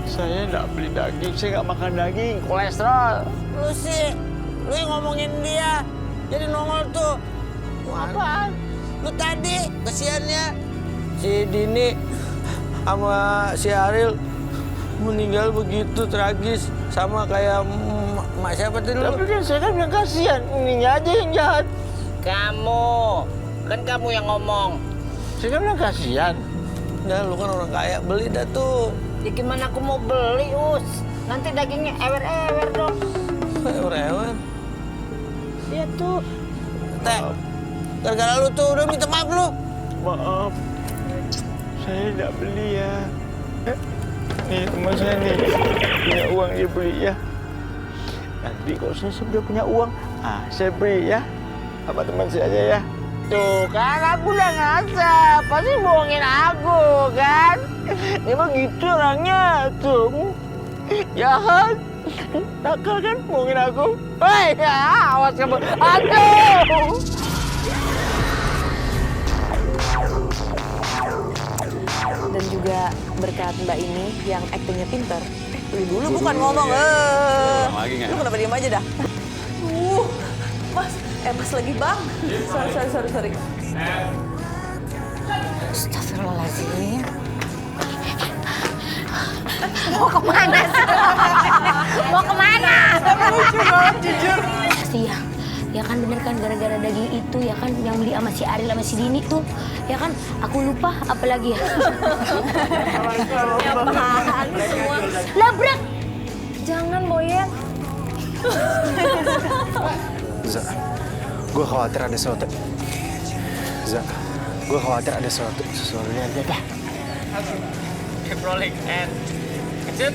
Saya nggak beli daging, saya nggak makan daging, kolesterol. Lu sih, lu yang ngomongin dia. Jadi nongol tuh. Apaan? Lu tadi, kesiannya. Si Dini sama si Ariel meninggal begitu tragis. Sama kayak mak siapa tadi lu? Tapi kan saya kan bilang kasihan, ininya aja yang jahat. Kan kamu yang ngomong. Saya kan bilang kasihan. Dah, lu kan orang kaya, beli dah tuh. Ya gimana aku mau beli, Us? Nanti dagingnya ewer-ewer dong. Ewer-ewer? Iya tuh. Teh, gara-gara lu tuh udah minta maaf lu. Maaf, saya tidak beli ya. Nih teman saya nih, punya uang dia beli ya. Nanti kalau saya sudah punya uang, saya beli ya. Sama teman saya aja ya. Tuh kan aku udah ngasah, pasti bohongin aku kan. Dia mah gitu orangnya, tuh. Jahat, nakal kan bohongin aku. Hei, awas kamu. Aduh! Dan juga berkat Mbak ini yang aktingnya pinter. Beli dulu bukan ngomong. Lagi nggak? Lu kenapa diem aja dah? Mas lagi bang. Sorry. Astagfirullahaladzim. Mau kemana sih? Mau kemana? Lucu banget, jujur. Pasti ya. Ya kan bener kan gara-gara daging itu ya kan yang beli sama si Ariel sama si Dini tuh. Ya kan aku lupa apalagi ya. Apaan semua? Labrak. Jangan, Boyen. Za, gue khawatir ada sesuatu. Za, gue khawatir ada sesuatu yang beda. Rolling and action.